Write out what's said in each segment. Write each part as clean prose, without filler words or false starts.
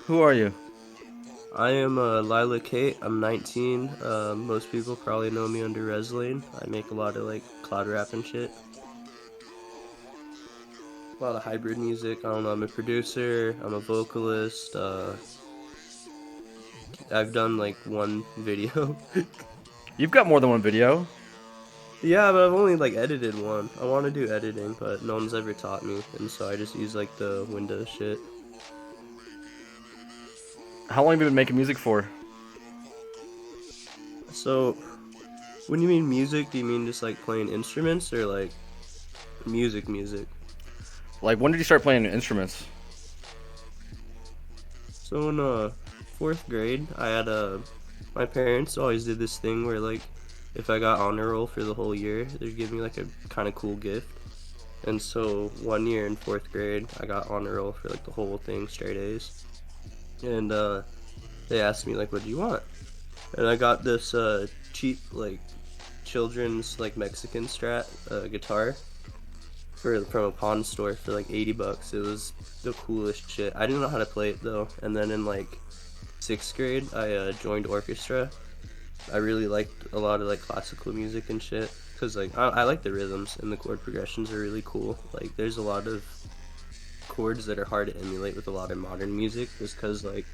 Who are you? I am Lyla Kate. I'm 19. Most people probably know me under rezlaine. I make a lot of like cloud rap and shit. A lot of hybrid music. I don't know. I'm a producer. I'm a vocalist. I've done like one video. You've got more than one video. Yeah, but I've only like edited one. I want to do editing, but no one's ever taught me, and so I just use like the Windows shit. How long have you been making music for? So, when you mean music, do you mean just like playing instruments or like music? Like, when did you start playing instruments? So in fourth grade, I had my parents always did this thing where like if I got honor roll for the whole year, they'd give me like a kind of cool gift. And so one year in fourth grade, I got honor roll for like the whole thing, straight A's. And they asked me like, "What do you want?" And I got this cheap like children's like Mexican Strat guitar from a pawn store for like 80 bucks. It was the coolest shit. I didn't know how to play it though. And then in like sixth grade, I joined orchestra. I really liked a lot of like classical music and shit because like I like the rhythms and the chord progressions are really cool. Like there's a lot of chords that are hard to emulate with a lot of modern music just because like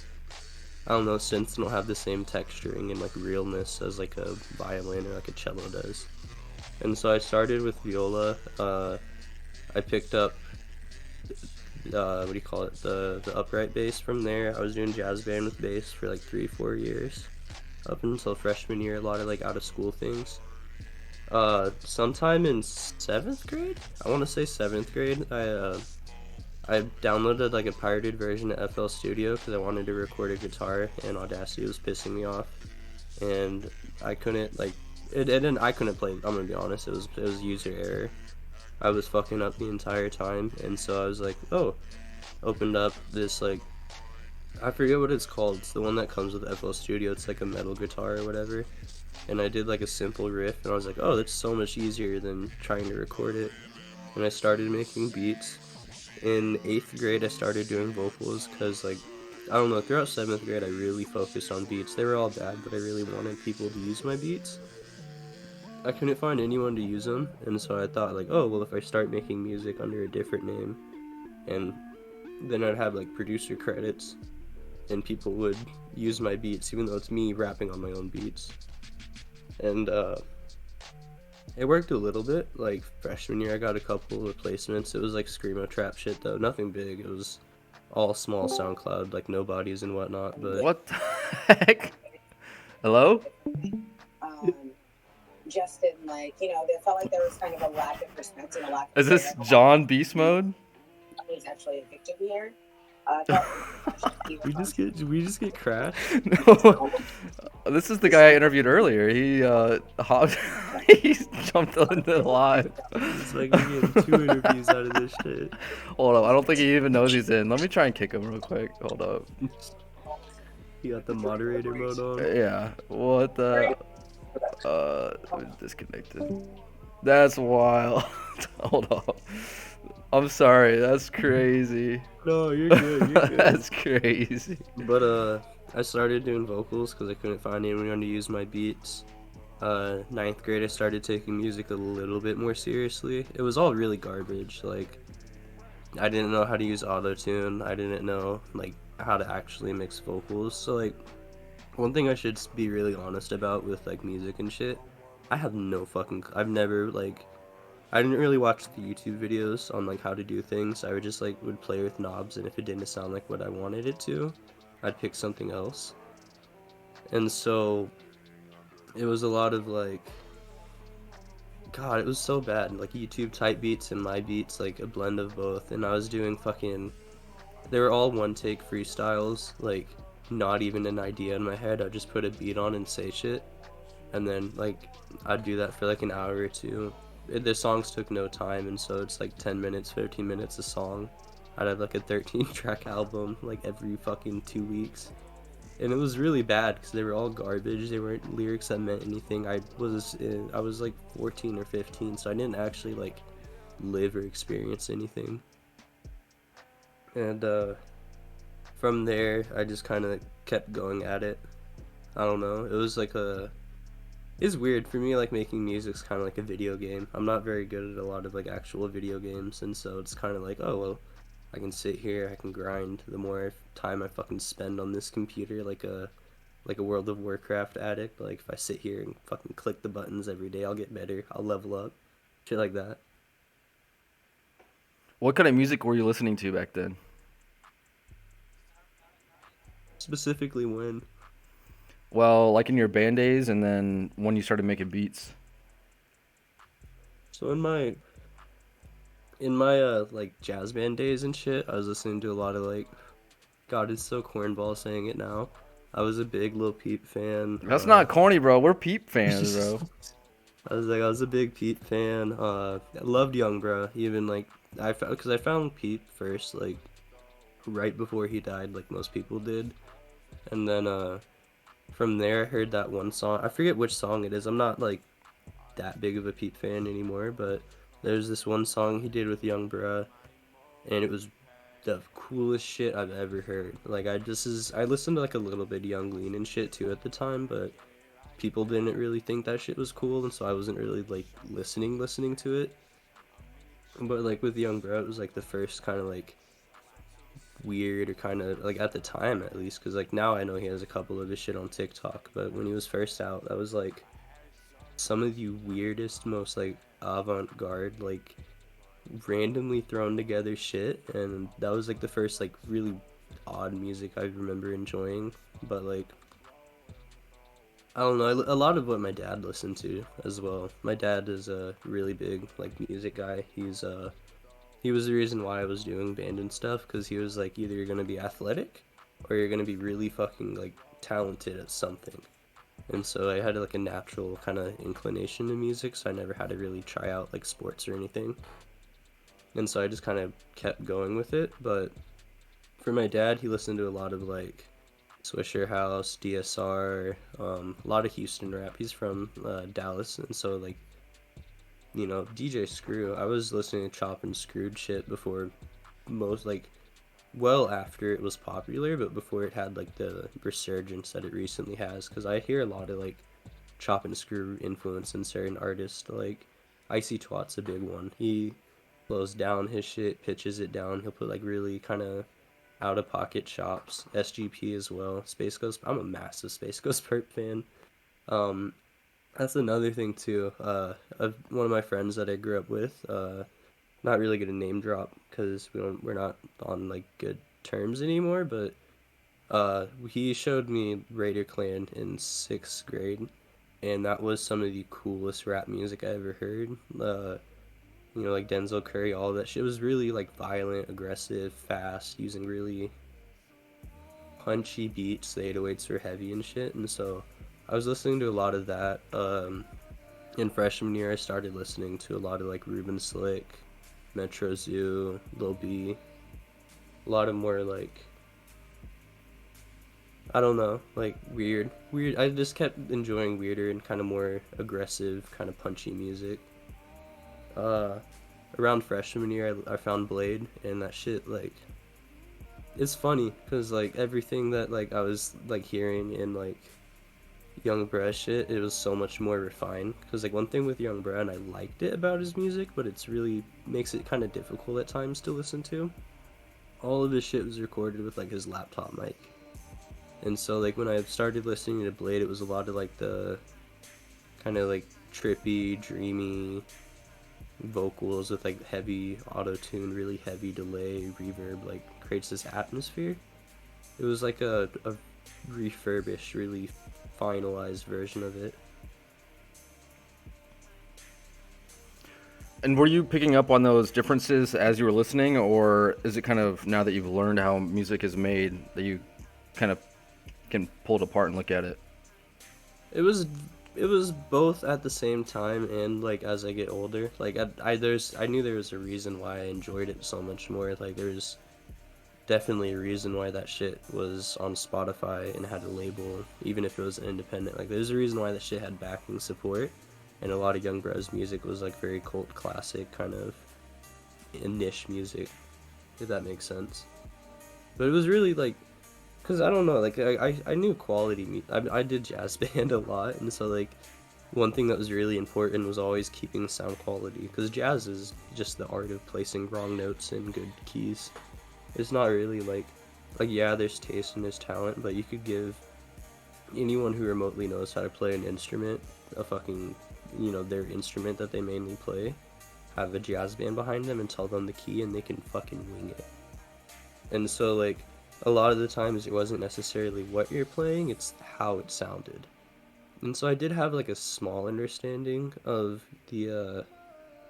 I don't know, synths don't have the same texturing and like realness as like a violin or like a cello does. And so I started with viola. I picked up what do you call it, the upright bass from there. I was doing jazz band with bass for like 3-4 years up until freshman year. A lot of like out of school things. Sometime in seventh grade, I want to say seventh grade, I downloaded like a pirated version of FL Studio because I wanted to record a guitar, and Audacity was pissing me off, and I couldn't like it didn't I couldn't play. I'm gonna be honest, it was user error. I was fucking up the entire time, and so I was like, oh, opened up this like I forget what it's called. It's the one that comes with FL Studio. It's like a metal guitar or whatever. And I did like a simple riff, and I was like, oh, that's so much easier than trying to record it. And I started making beats. In eighth grade, I started doing vocals because like I don't know. Throughout seventh grade, I really focused on beats. They were all bad, but I really wanted people to use my beats. I couldn't find anyone to use them, and so I thought like, oh well, if I start making music under a different name, and then I'd have like producer credits, and people would use my beats, even though it's me rapping on my own beats. And it worked a little bit. Like freshman year, I got a couple replacements. It was like screamo trap shit though, nothing big. It was all small SoundCloud, like nobodies and whatnot. But What the heck? Hello? um, just in like, they felt like there was kind of a lack of respect and a lack of Is care this about John Beast Mode? who's actually a victim here. That we just get crashed. No. This is the guy I interviewed earlier. He he jumped into live. It's like we're getting 2 interviews out of this shit. Hold up, I don't think he even knows he's in. Let me try and kick him real quick. Hold up. You got the moderator mode on. Yeah. What the? Disconnected. That's wild. Hold up. I'm sorry. That's crazy. No, you're good. You're good. That's crazy. But I started doing vocals because I couldn't find anyone to use my beats. Ninth grade, I started taking music a little bit more seriously. It was all really garbage. Like, I didn't know how to use auto tune. I didn't know like how to actually mix vocals. So like, one thing I should be really honest about with like music and shit, I have no fucking. I've never like. I didn't really watch the YouTube videos on like how to do things. I would just like would play with knobs, and if it didn't sound like what I wanted it to, I'd pick something else. And so it was a lot of like, God, it was so bad. Like YouTube type beats and my beats, like a blend of both. And I was doing fucking, they were all one take freestyles, like not even an idea in my head. I'd just put a beat on and say shit. And then like I'd do that for like an hour or two. The songs took no time, and so it's like 10 minutes, 15 minutes a song. I'd have like a 13 track album like every fucking 2 weeks. And it was really bad because they were all garbage. They weren't lyrics that meant anything. I was like 14 or 15, so I didn't actually like live or experience anything. And from there, I just kind of kept going at it. I don't know. It was like a. It's weird for me. Like making music's kind of like a video game. I'm not very good at a lot of like actual video games, and so it's kind of like, oh well, I can sit here, I can grind. The more time I fucking spend on this computer, like a World of Warcraft addict. Like if I sit here and fucking click the buttons every day, I'll get better. I'll level up, shit like that. What kind of music were you listening to back then? Specifically when. Well, like in your band days, and then when you started making beats. So in my like jazz band days and shit, I was listening to a lot of like God, it's so cornball saying it now. I was a big Lil Peep fan. That's not corny, bro. We're Peep fans, bro. I was a big Peep fan. I loved Young Bruh. Even like because I found Peep first like right before he died, like most people did, and then from there I heard that one song. I forget which song it is. I'm not like that big of a Peep fan anymore, but there's this one song he did with Young Bruh, and it was the coolest shit I've ever heard. Like I listened to like a little bit of Young Lean and shit too at the time, but people didn't really think that shit was cool, and so I wasn't really like listening to it. But like with Young Bro, it was like the first kind of like weird or kind of like at the time at least, because like now I know he has a couple of his shit on TikTok, but when he was first out, that was like some of the weirdest, most like avant-garde, like randomly thrown together shit, and that was like the first like really odd music I remember enjoying. But like I don't know, a lot of what my dad listened to as well. My dad is a really big like music guy. He was the reason why I was doing band and stuff, because he was like, either you're gonna be athletic or you're gonna be really fucking like talented at something. And so I had like a natural kind of inclination to music, so I never had to really try out like sports or anything. And so I just kind of kept going with it. But for my dad, he listened to a lot of like Swisher House, DSR, a lot of Houston rap. He's from Dallas, and so like DJ Screw. I was listening to Chop and Screwed shit before most like well after it was popular, but before it had like the resurgence that it recently has. Because I hear a lot of like Chop and Screw influence in certain artists. Like Icy Twat's a big one. He slows down his shit, pitches it down. He'll put like really kind of out of pocket chops. SGP as well. Space Ghost. I'm a massive Space Ghost Perp fan. Um, that's another thing too. One of my friends that I grew up with. Not really gonna name drop because we're not on like good terms anymore. But he showed me Raider Clan in 6th grade, and that was some of the coolest rap music I ever heard. Like Denzel Curry, all of that shit was really like violent, aggressive, fast, using really punchy beats. The 808s were heavy and shit, and so I was listening to a lot of that. In freshman year, I started listening to a lot of like Ruben Slick, Metro Zoo, Lil B, a lot of more like I don't know, like weird. I just kept enjoying weirder and kind of more aggressive, kind of punchy music. Uh, Around freshman year, I found Blade, and that shit like it's funny because like everything that like I was like hearing in like Young Bruh shit, it was so much more refined. Because like one thing with Young Bruh, and I liked it about his music, but it's really makes it kind of difficult at times to listen to. All of his shit was recorded with like his laptop mic, and so like when I started listening to Blade, it was a lot of like the kind of like trippy, dreamy vocals with like heavy auto tune, really heavy delay, reverb, like creates this atmosphere. It was like a refurbished, really finalized version of it. And were you picking up on those differences as you were listening, or is it kind of now that you've learned how music is made that you kind of can pull it apart and look at it? It was it was both at the same time, and like as I get older, like I knew there was a reason why I enjoyed it so much more. Like there's definitely a reason why that shit was on Spotify and had a label, even if it was independent. Like there's a reason why that shit had backing support, and a lot of Young Bros music was like very cult classic kind of niche music, if that makes sense. But it was really like Cause I don't know, like I knew quality. I did jazz band a lot, and so like one thing that was really important was always keeping sound quality. Cause jazz is just the art of placing wrong notes in good keys. It's not really like yeah, there's taste and there's talent, but you could give anyone who remotely knows how to play an instrument a fucking, their instrument that they mainly play, have a jazz band behind them and tell them the key and they can fucking wing it. And so like a lot of the times it wasn't necessarily what you're playing, it's how it sounded. And so I did have like a small understanding of the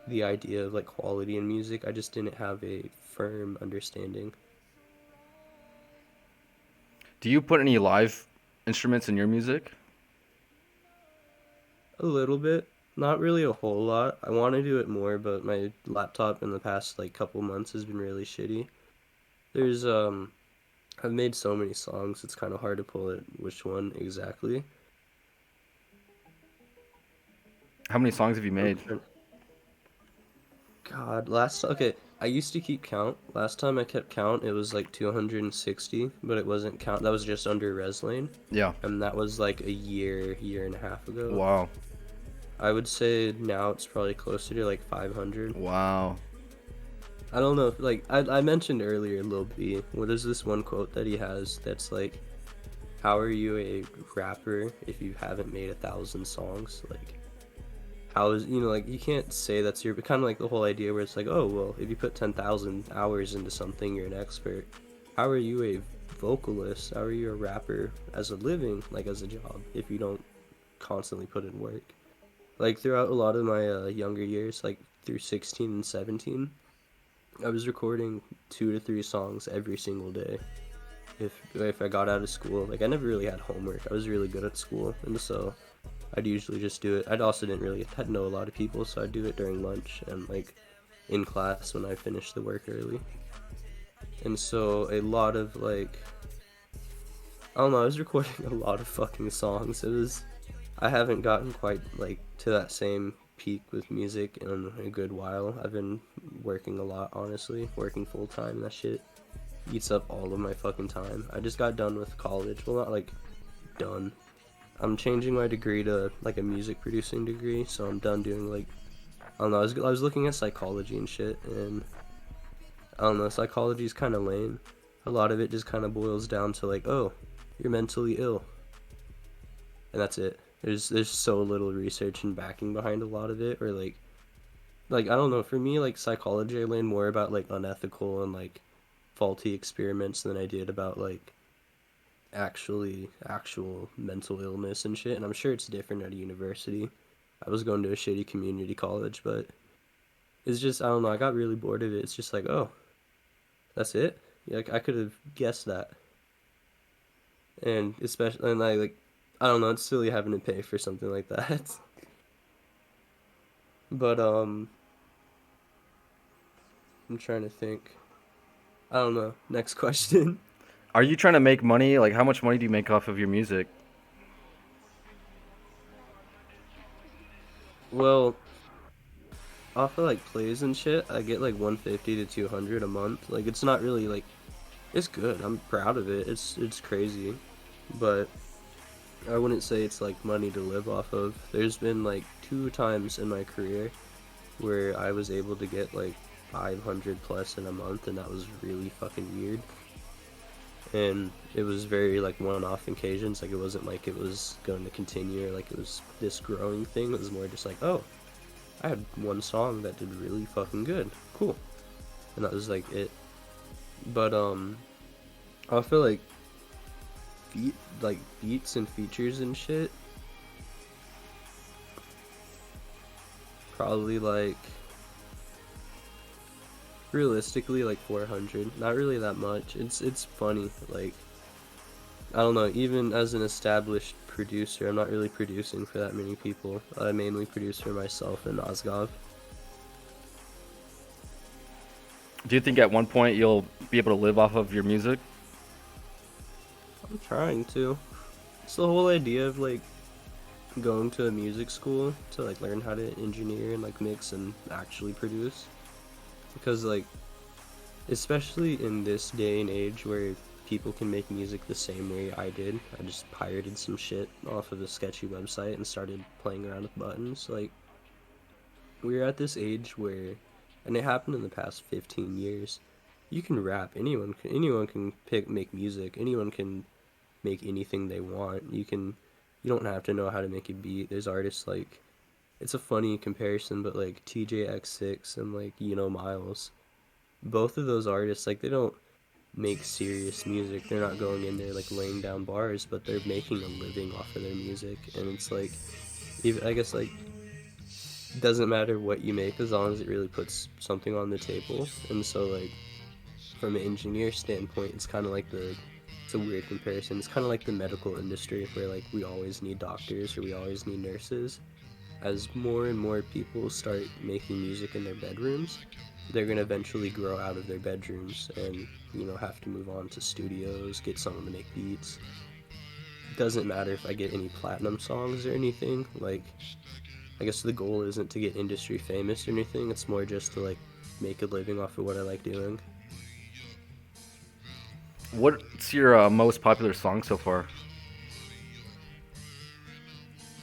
idea of like quality in music. I just didn't have a firm understanding. Do you put any live instruments in your music? A little bit, not really a whole lot. I want to do it more, but my laptop in the past like couple months has been really shitty. There's I've made so many songs, it's kind of hard to pull it which one exactly. How many songs have you I'm made? trying- God, okay, I used to keep count. Last time I kept count, it was like 260, but it wasn't count. That was just under rezlaine, Yeah. and that was like a year and a half ago. Wow. I would say now it's probably closer to like 500. Wow. I don't know if, like, I mentioned earlier Lil B. What is this one quote that he has that's like, how are you a rapper if you haven't made 1,000 songs? Like, how is, like, you can't say that's your, kind of like the whole idea where it's like, oh, well, if you put 10,000 hours into something, you're an expert. How are you a vocalist? How are you a rapper as a living, like as a job, if you don't constantly put in work? Like, throughout a lot of my younger years, like through 16 and 17, I was recording 2 to 3 songs every single day. If I got out of school, like I never really had homework. I was really good at school, and so I'd usually just do it. I'd also didn't really know a lot of people, so I'd do it during lunch and like in class when I finished the work early. And so a lot of like, I don't know, I was recording a lot of fucking songs. I haven't gotten quite like to that same peak with music in a good while. I've been working a lot, honestly, working full time. That shit eats up all of my fucking time. I just got done with college. Well, not like done. I'm changing my degree to like a music producing degree, so I'm done doing like, I don't know. I was looking at psychology and shit, and I don't know. Psychology is kind of lame. A lot of it just kind of boils down to like, oh, you're mentally ill, and that's it. There's so little research and backing behind a lot of it, or like I don't know. For me, like psychology, I learned more about like unethical and like faulty experiments than I did about like actual mental illness and shit. And I'm sure it's different at a university. I was going to a shitty community college, but it's just, I don't know, I got really bored of it. It's just like, oh, that's it. Yeah, like, I could have guessed that. And especially, and I don't know, it's silly having to pay for something like that. But I'm trying to think. I don't know. Next question. Are you trying to make money? Like, how much money do you make off of your music? Well, off of like plays and shit, I get like 150 to 200 a month. Like it's not really like, it's good. I'm proud of it. It's crazy, but I wouldn't say it's like money to live off of. There's been like 2 times in my career where I was able to get like 500 plus in a month, and that was really fucking weird. And it was very like one-off occasions. Like it wasn't like it was going to continue or like it was this growing thing. It was more just like, oh, I had one song that did really fucking good. Cool. And that was like it. But I feel like beats and features and shit. Probably like realistically like 400. Not really that much. It's funny. Like I don't know, even as an established producer, I'm not really producing for that many people. I mainly produce for myself and Ozgov. Do you think at one point you'll be able to live off of your music? I'm trying to. It's the whole idea of like going to a music school to like learn how to engineer and like mix and actually produce. Because like especially in this day and age where people can make music the same way I did. I just pirated some shit off of a sketchy website and started playing around with buttons. Like, we're at this age where, and it happened in the past 15 years, you can rap. Anyone can make music. Anyone can make anything they want. You don't have to know how to make a beat. There's artists like, it's a funny comparison, but like TJX6 and like Miles, both of those artists, like, they don't make serious music. They're not going in there like laying down bars, but they're making a living off of their music. And it's like, even, I guess, like, doesn't matter what you make as long as it really puts something on the table. And so, like, from an engineer standpoint, it's kind of like it's a weird comparison. It's kind of like the medical industry, where like we always need doctors or we always need nurses. As more and more people start making music in their bedrooms, they're going to eventually grow out of their bedrooms and, have to move on to studios, get someone to make beats. It doesn't matter if I get any platinum songs or anything. Like, I guess the goal isn't to get industry famous or anything. It's more just to, like, make a living off of what I like doing. What's your most popular song so far?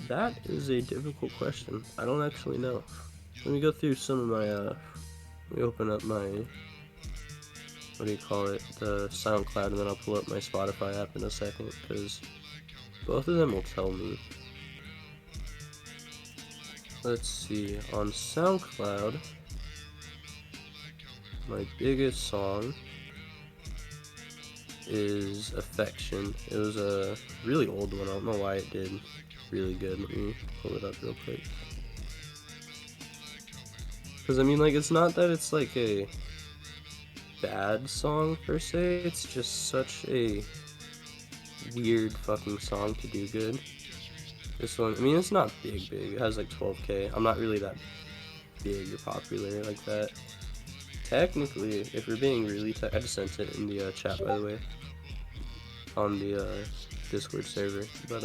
That is a difficult question. I don't actually know. Let me go through some of my, let me open up my, the SoundCloud, and then I'll pull up my Spotify app in a second, because both of them will tell me. Let's see, on SoundCloud, my biggest song is Affection. It was a really old one. I don't know why it did really good. Let me pull it up real quick. Because, I mean, like, it's not that it's, like, a bad song, per se. It's just such a weird fucking song to do good. This one, I mean, it's not big. It has, like, 12K. I'm not really that big or popular like that. Technically, if we're being really I just sent it in the chat, by the way, on the Discord server. But,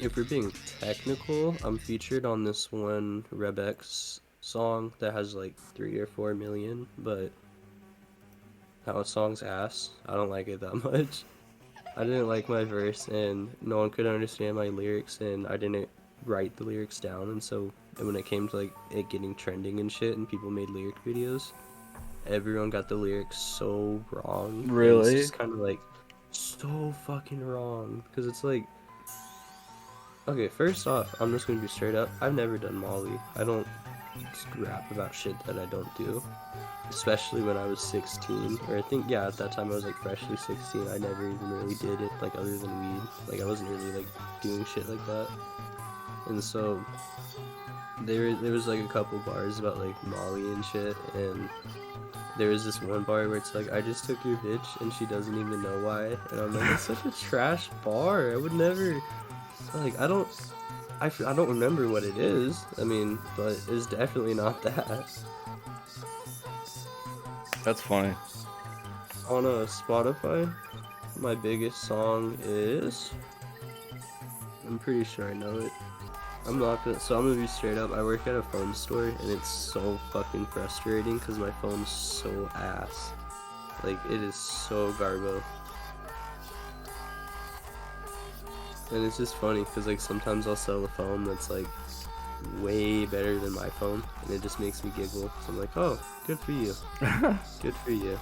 if we're being technical, I'm featured on this one Rebex song that has like 3 or 4 million, but that song's ass. I don't like it that much. I didn't like my verse, and no one could understand my lyrics, and I didn't write the lyrics down, and so when it came to like it getting trending and shit, and people made lyric videos, everyone got the lyrics so wrong. Really? It's just kind of like so fucking wrong, because it's like, okay, first off, I'm just gonna be straight up. I've never done Molly. I don't rap about shit that I don't do. Especially when I was 16, or I think, yeah, at that time I was like freshly 16. I never even really did it, like, other than weed. Like, I wasn't really like doing shit like that. And so there was like a couple bars about like Molly and shit, and there was this one bar where it's like, I just took your bitch and she doesn't even know why. And I'm like, it's such a trash bar. I would never, like, I don't remember what it is. I mean, but it's definitely not that. That's funny. On Spotify, my biggest song is, I'm pretty sure I know it. I'm gonna be straight up. I work at a phone store, and it's so fucking frustrating because my phone's so ass. Like, it is so garbo. And it's just funny because, like, sometimes I'll sell a phone that's like way better than my phone, and it just makes me giggle. So I'm like, oh, good for you. Good for you.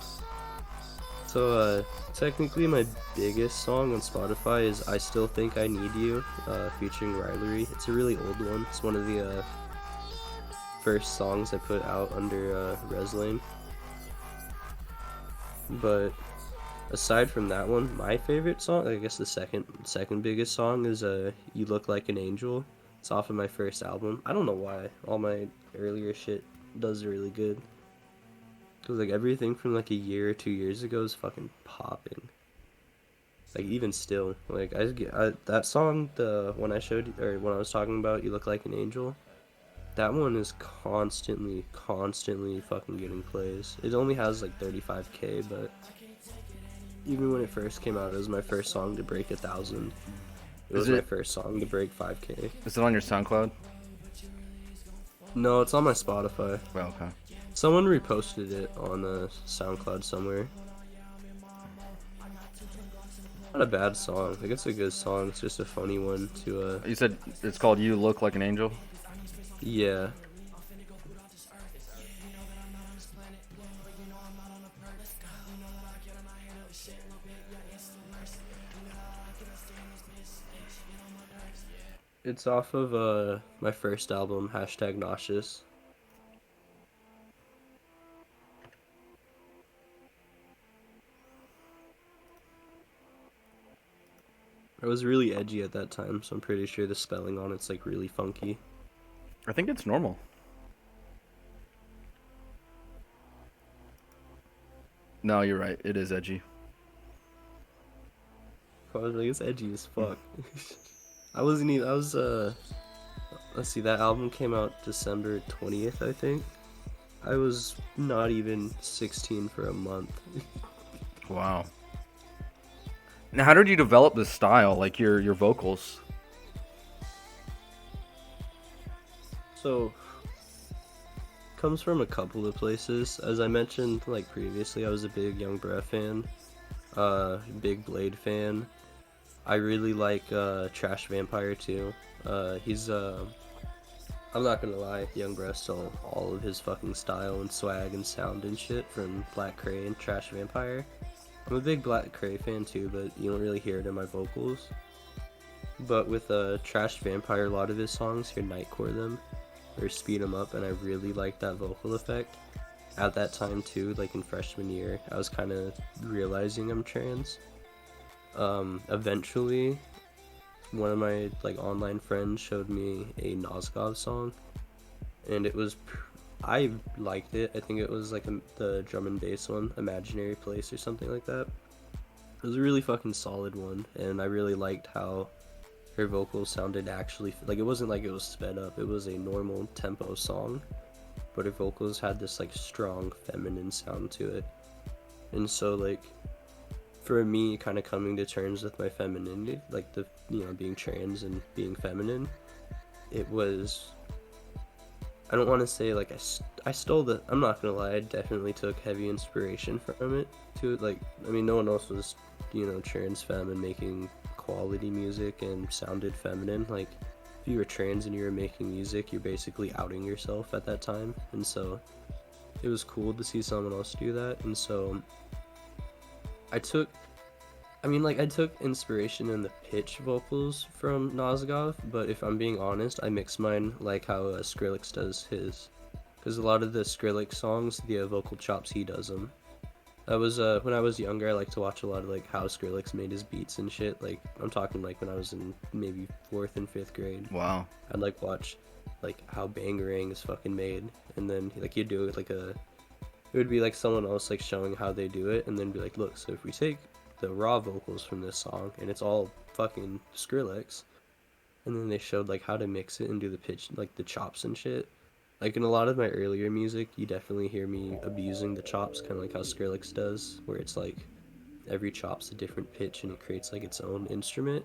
So technically my biggest song on Spotify is I Still Think I Need You, featuring Lyla. It's a really old one. It's one of the first songs I put out under Rezlaine. But aside from that one, my favorite song, I guess the second biggest song, is You Look Like an Angel. It's off of my first album. I don't know why. All my earlier shit does really good. Cause like everything from like a year or 2 years ago is fucking popping. Like even still, like that song, the one I showed you, or when I was talking about You Look Like an Angel, that one is constantly fucking getting plays. It only has like 35K, but even when it first came out, it was my first song to break 1,000. It was my first song to break 5K. Is it on your SoundCloud? No, it's on my Spotify. Well, okay. Someone reposted it on SoundCloud somewhere. Not a bad song. Like, it's a good song. It's just a funny one to You said it's called "You Look Like an Angel." yeah. It's off of my first album, #Nauseous. I was really edgy at that time, so I'm pretty sure the spelling on it's like really funky. I think it's normal. No, you're right. It is edgy. I was like, it's edgy as fuck. I wasn't even, I was, let's see, that album came out December 20th, I think. I was not even 16 for a month. Wow. Now, how did you develop this style, like your vocals? So, comes from a couple of places. As I mentioned, like previously, I was a big Young Breath fan, big Blade fan. I really like Trash Vampire too. He's I'm not gonna lie, Young Breath stole all of his fucking style and swag and sound and shit from Black Cray and Trash Vampire. I'm a big Black Cray fan too, but you don't really hear it in my vocals. But with Trash Vampire, a lot of his songs, hear Nightcore them or speed them up, and I really like that vocal effect. At that time too, like in freshman year, I was kind of realizing I'm trans. Eventually, one of my like online friends showed me a Nosgov song, and I liked it. I think it was like the drum and bass one, Imaginary Place or something like that. It was a really fucking solid one, and I really liked how her vocals sounded actually, like it wasn't like it was sped up, it was a normal tempo song, but her vocals had this like strong feminine sound to it. And so like, for me, kind of coming to terms with my femininity, like the, you know, being trans and being feminine, it was, I don't want to say like I stole the, I'm not gonna lie, I definitely took heavy inspiration from it to, like, I mean, no one else was, you know, trans femme and making quality music and sounded feminine. Like, if you were trans and you were making music, you're basically outing yourself at that time, and so it was cool to see someone else do that. And so I took inspiration in the pitch vocals from Nosgov, but if I'm being honest, I mix mine like how Skrillex does his, because a lot of the Skrillex songs, the vocal chops, he does them. That was when I was younger, I liked to watch a lot of like how Skrillex made his beats and shit. Like, I'm talking like when I was in maybe 4th and 5th grade. Wow. I'd like watch like how Bangarang is fucking made, and then like he'd do it like it would be like someone else like showing how they do it, and then be like, look, so if we take the raw vocals from this song and it's all fucking Skrillex, and then they showed like how to mix it and do the pitch, like the chops and shit. Like in a lot of my earlier music, you definitely hear me abusing the chops, kind of like how Skrillex does, where it's like every chop's a different pitch and it creates like its own instrument.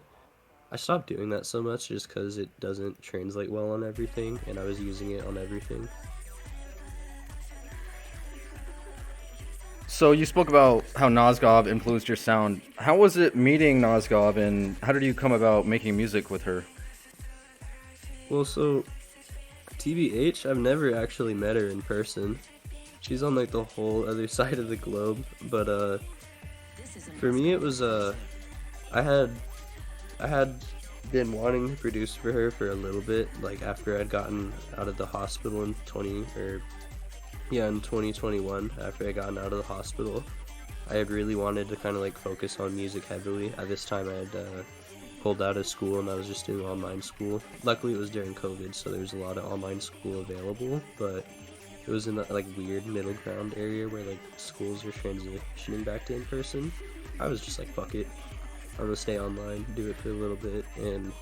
I stopped doing that so much just because it doesn't translate well on everything, and I was using it on everything. So you spoke about how Nosgov influenced your sound. How was it meeting Nosgov, and how did you come about making music with her? Well, so TBH, I've never actually met her in person. She's on like the whole other side of the globe, but for me it was I had been wanting to produce for her for a little bit, like after I'd gotten out of the hospital in 2021, after I gotten out of the hospital. I had really wanted to kind of like focus on music heavily. At this time I had pulled out of school and I was just doing online school. Luckily it was during COVID, so there was a lot of online school available, but it was in that like weird middle ground area where like schools are transitioning back to in person. I was just like, fuck it, I'm gonna stay online, do it for a little bit, and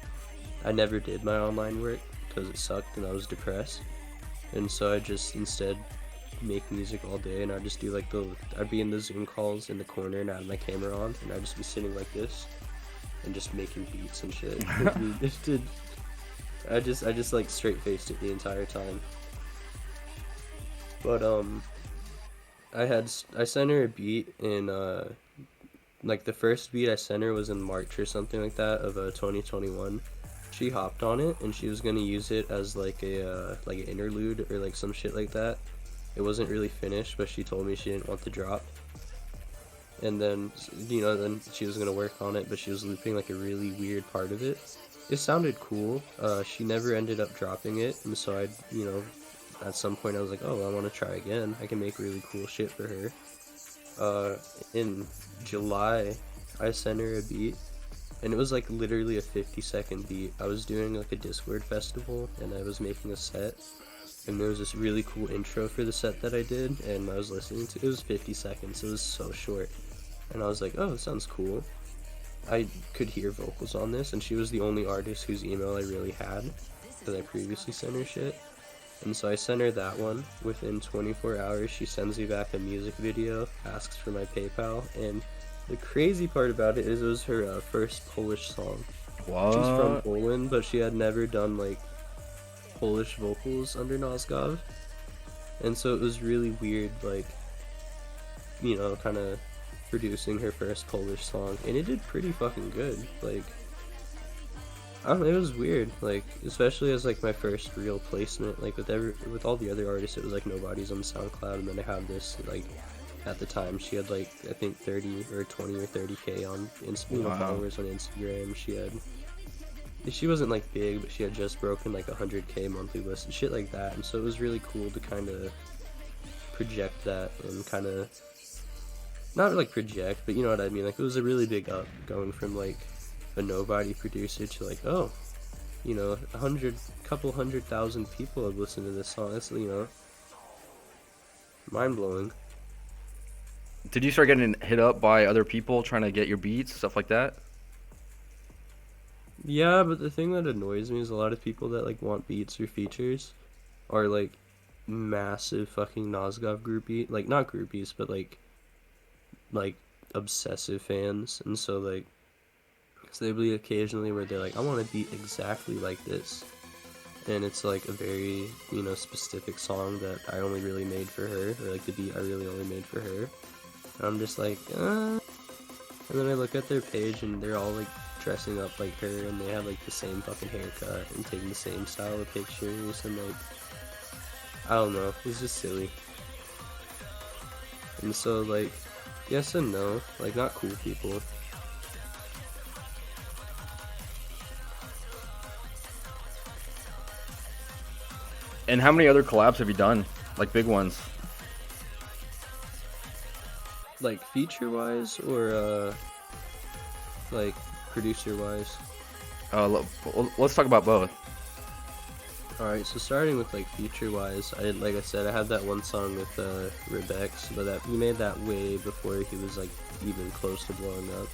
I never did my online work because it sucked and I was depressed. And so I just instead make music all day, and I'd just do like I'd be in the Zoom calls in the corner and I had my camera on and I'd just be sitting like this and just making beats and shit. I just like straight faced it the entire time. But I sent her a beat, and like the first beat I sent her was in March or something like that of 2021. She hopped on it and she was gonna use it as like an interlude or like some shit like that. It wasn't really finished, but she told me she didn't want the drop. And then then she was gonna work on it, but she was looping like a really weird part of it. It sounded cool. She never ended up dropping it, and so at some point I was like, oh, I want to try again. I can make really cool shit for her. In July, I sent her a beat, and it was like literally a 50-second beat. I was doing like a Discord festival, and I was making a set, and there was this really cool intro for the set that I did, and I was listening to it. It was 50 seconds. It was so short, and I was like, oh, it sounds cool. I could hear vocals on this, and she was the only artist whose email I really had, because I previously sent her shit. And so I sent her that one. Within 24 hours, she sends me back a music video, asks for my PayPal, and the crazy part about it is it was her first Polish song. What? She's from Poland, but she had never done like Polish vocals under Nozgov, and so it was really weird, like, kind of producing her first Polish song, and it did pretty fucking good. Like, I don't know, it was weird, like, especially as like my first real placement. Like with all the other artists, it was like nobody's on SoundCloud, and then I have this, like, at the time she had like I think 30 or 20 or 30K on followers on Instagram. She wasn't like big, but she had just broken like 100K monthly list and shit like that, and so it was really cool to kind of project that and kind of not like project, but you know what I mean. Like, it was a really big up going from like a nobody producer to like, oh, couple 100,000 people have listened to this song. That's, mind blowing. Did you start getting hit up by other people trying to get your beats, stuff like that? Yeah, but the thing that annoys me is a lot of people that like want beats or features are like massive fucking Nozgov groupie, like not groupies, but like obsessive fans, and so like, so there'll be occasionally where they're like, I want a beat exactly like this, and it's like a very specific song that I only really made for her, or like the beat I really only made for her, and I'm just like, and then I look at their page and they're all like dressing up like her, and they have like the same fucking haircut and taking the same style of pictures, and like, I don't know, it's just silly. And so like, yes and no, like, not cool people. And how many other collabs have you done? Like, big ones? Like, feature-wise, or, like, producer-wise? Let's talk about both. Alright, so starting with, like, feature-wise, like I said, I had that one song with, Rebex, but he made that way before he was, like, even close to blowing up.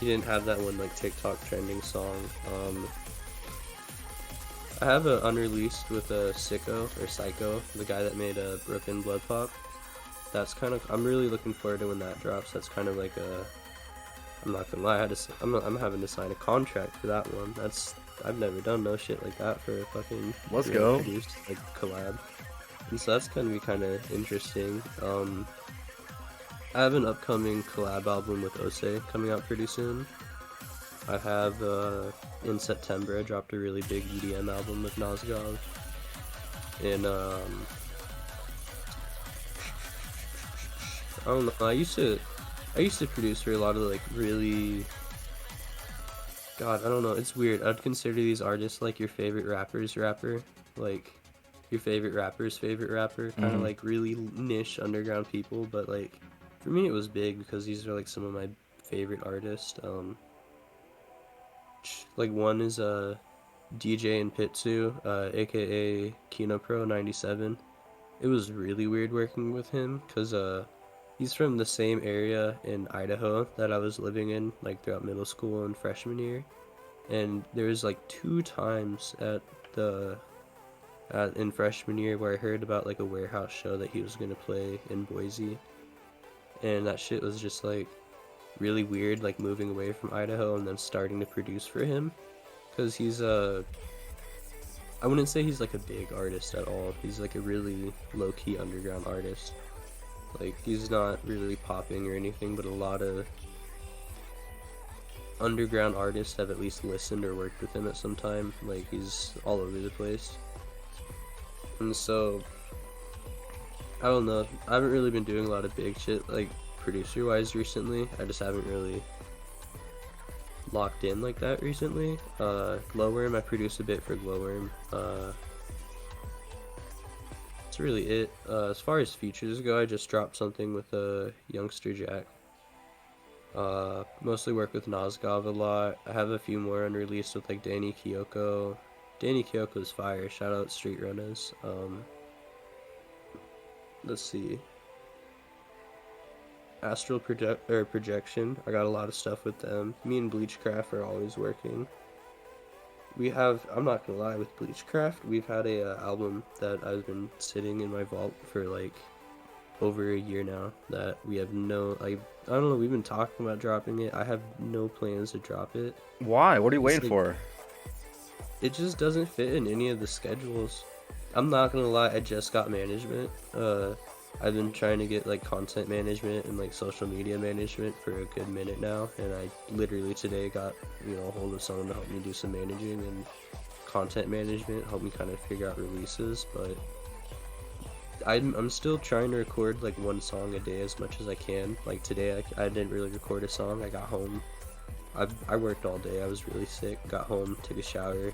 He didn't have that one, like, TikTok trending song. I have a unreleased with a Psycho, the guy that made a Broken Blood Pop. That's kind of, I'm really looking forward to when that drops. That's kind of like I'm not gonna lie, I'm having to sign a contract for that one. I've never done no shit like that for a fucking Let's go. produced, like, collab. And so that's gonna be kind of interesting. I have an upcoming collab album with Ose coming out pretty soon. I have, in September, I dropped a really big EDM album with Nozgov. And, I don't know, I used to produce for a lot of, like, really, God, I don't know, it's weird. I'd consider these artists like your favorite rapper's rapper, like, your favorite rapper's favorite rapper, kind of like really niche underground people, but, like, for me it was big because these are, like, some of my favorite artists. Like, one is DJ and Pitsu, aka KinoPro 97. It was really weird working with him because he's from the same area in Idaho that I was living in, like, throughout middle school and freshman year. And there was like 2 times in freshman year where I heard about like a warehouse show that he was gonna play in Boise, and that shit was just like really weird, like moving away from Idaho and then starting to produce for him, because he's I wouldn't say he's like a big artist at all. He's like a really low-key underground artist, Like, he's not really popping or anything, but a lot of underground artists have at least listened or worked with him at some time. Like, he's all over the place. And so, I don't know. I haven't really been doing a lot of big shit, like, producer-wise recently. I just haven't really locked in like that recently. Glowworm, I produced a bit for Glowworm. That's really it. As far as features go, I just dropped something with Youngster Jack. Mostly work with Nosgov a lot. I have a few more unreleased with like Danny Kyoko. Danny Kyoko's fire. Shout out Street Runners. Let's see. Projection. I got a lot of stuff with them. Me and Bleachcraft are always working. I'm not gonna lie, with Bleachcraft, we've had a album that I've been sitting in my vault for like over a year now that we have I don't know, we've been talking about dropping it. I have no plans to drop it. Why? What are you waiting like, for? It just doesn't fit in any of the schedules. I'm not gonna lie, I just got management. I've been trying to get like content management and like social media management for a good minute now, and I literally today got a hold of someone to help me do some managing and content management, help me kind of figure out releases. But I'm still trying to record like one song a day as much as I can. Like today I didn't really record a song. I got home, I worked all day, I was really sick, got home, took a shower,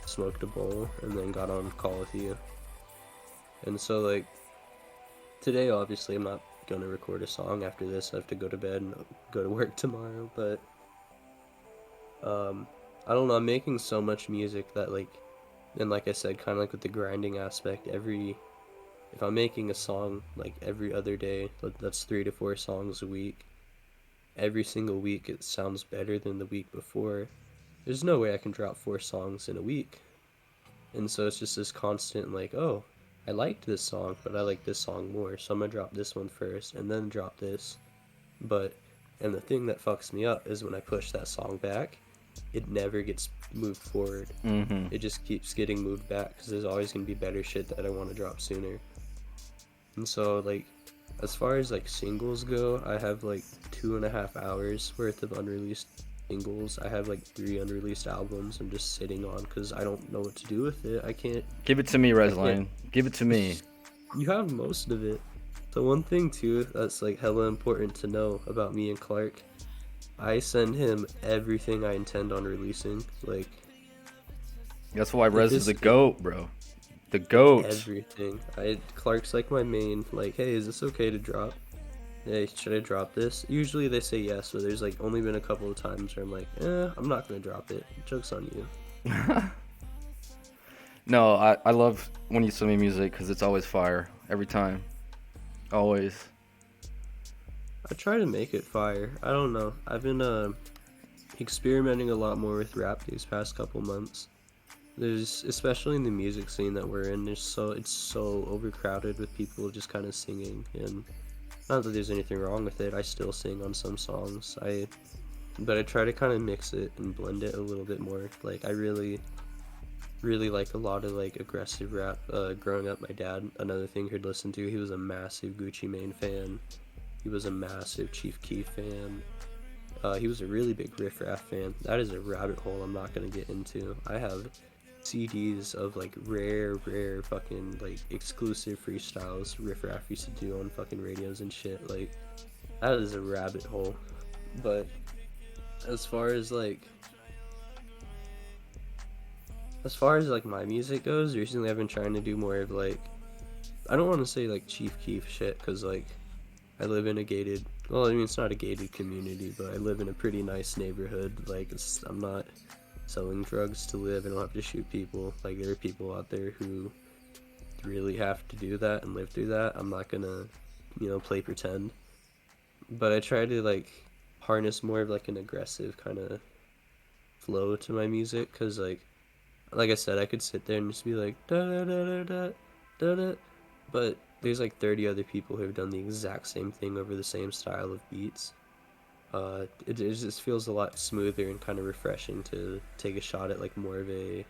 smoked a bowl, and then got on call with you. And so like today, obviously, I'm not gonna record a song. After this, I have to go to bed and go to work tomorrow. But I don't know. I'm making so much music that and like I said, kind of like with the grinding aspect. If I'm making a song like every other day, that's 3 to 4 songs a week. Every single week, it sounds better than the week before. There's no way I can drop 4 songs in a week. And so it's just this constant like, oh, I liked this song, but I like this song more, so I'm gonna drop this one first and then drop this. And the thing that fucks me up is when I push that song back, it never gets moved forward. It just keeps getting moved back because there's always gonna be better shit that I want to drop sooner. And so like, as far as like singles go, I have like 2.5 hours worth of unreleased singles. I have like 3 unreleased albums I'm just sitting on because I don't know what to do with it. I can't. Give it to me, rezlaine. Give it to me. You have most of it. The one thing too that's like hella important to know about me and Clark, I send him everything I intend on releasing. Like, That's why Rez is the GOAT, bro. The GOAT. Everything. Clark's like my main, like, hey, is this okay to drop? Hey, should I drop this? Usually they say yes, but there's like only been a couple of times where I'm like, I'm not gonna drop it. Joke's on you. No, I love when you send me music because it's always fire. Every time. Always. I try to make it fire. I don't know. I've been experimenting a lot more with rap these past couple months. There's, especially in the music scene that we're in, it's so overcrowded with people just kind of singing, and not that there's anything wrong with it. I still sing on some songs. But I try to kind of mix it and blend it a little bit more. Like, I really like a lot of like aggressive rap. Growing up, my dad, another thing he'd listen to, he was a massive Gucci Mane fan. He was a massive Chief Keef fan. He was a really big Riff Raff fan. That is a rabbit hole I'm not gonna get into. I have CDs of like rare fucking like exclusive freestyles Riff Raff used to do on fucking radios and shit. Like, that is a rabbit hole. But as far as like my music goes, recently I've been trying to do more of like, I don't want to say like Chief Keef shit, because like I live in a gated, well, I mean, it's not a gated community, but I live in a pretty nice neighborhood. Like, I'm not selling drugs to live. I don't have to shoot people. Like, there are people out there who really have to do that and live through that. I'm not gonna, play pretend. But I try to like harness more of like an aggressive kind of flow to my music, because like I said, I could sit there and just be like da da da da da da da, but there's like 30 other people who have done the exact same thing over the same style of beats. It just feels a lot smoother and kind of refreshing to take a shot at like more of a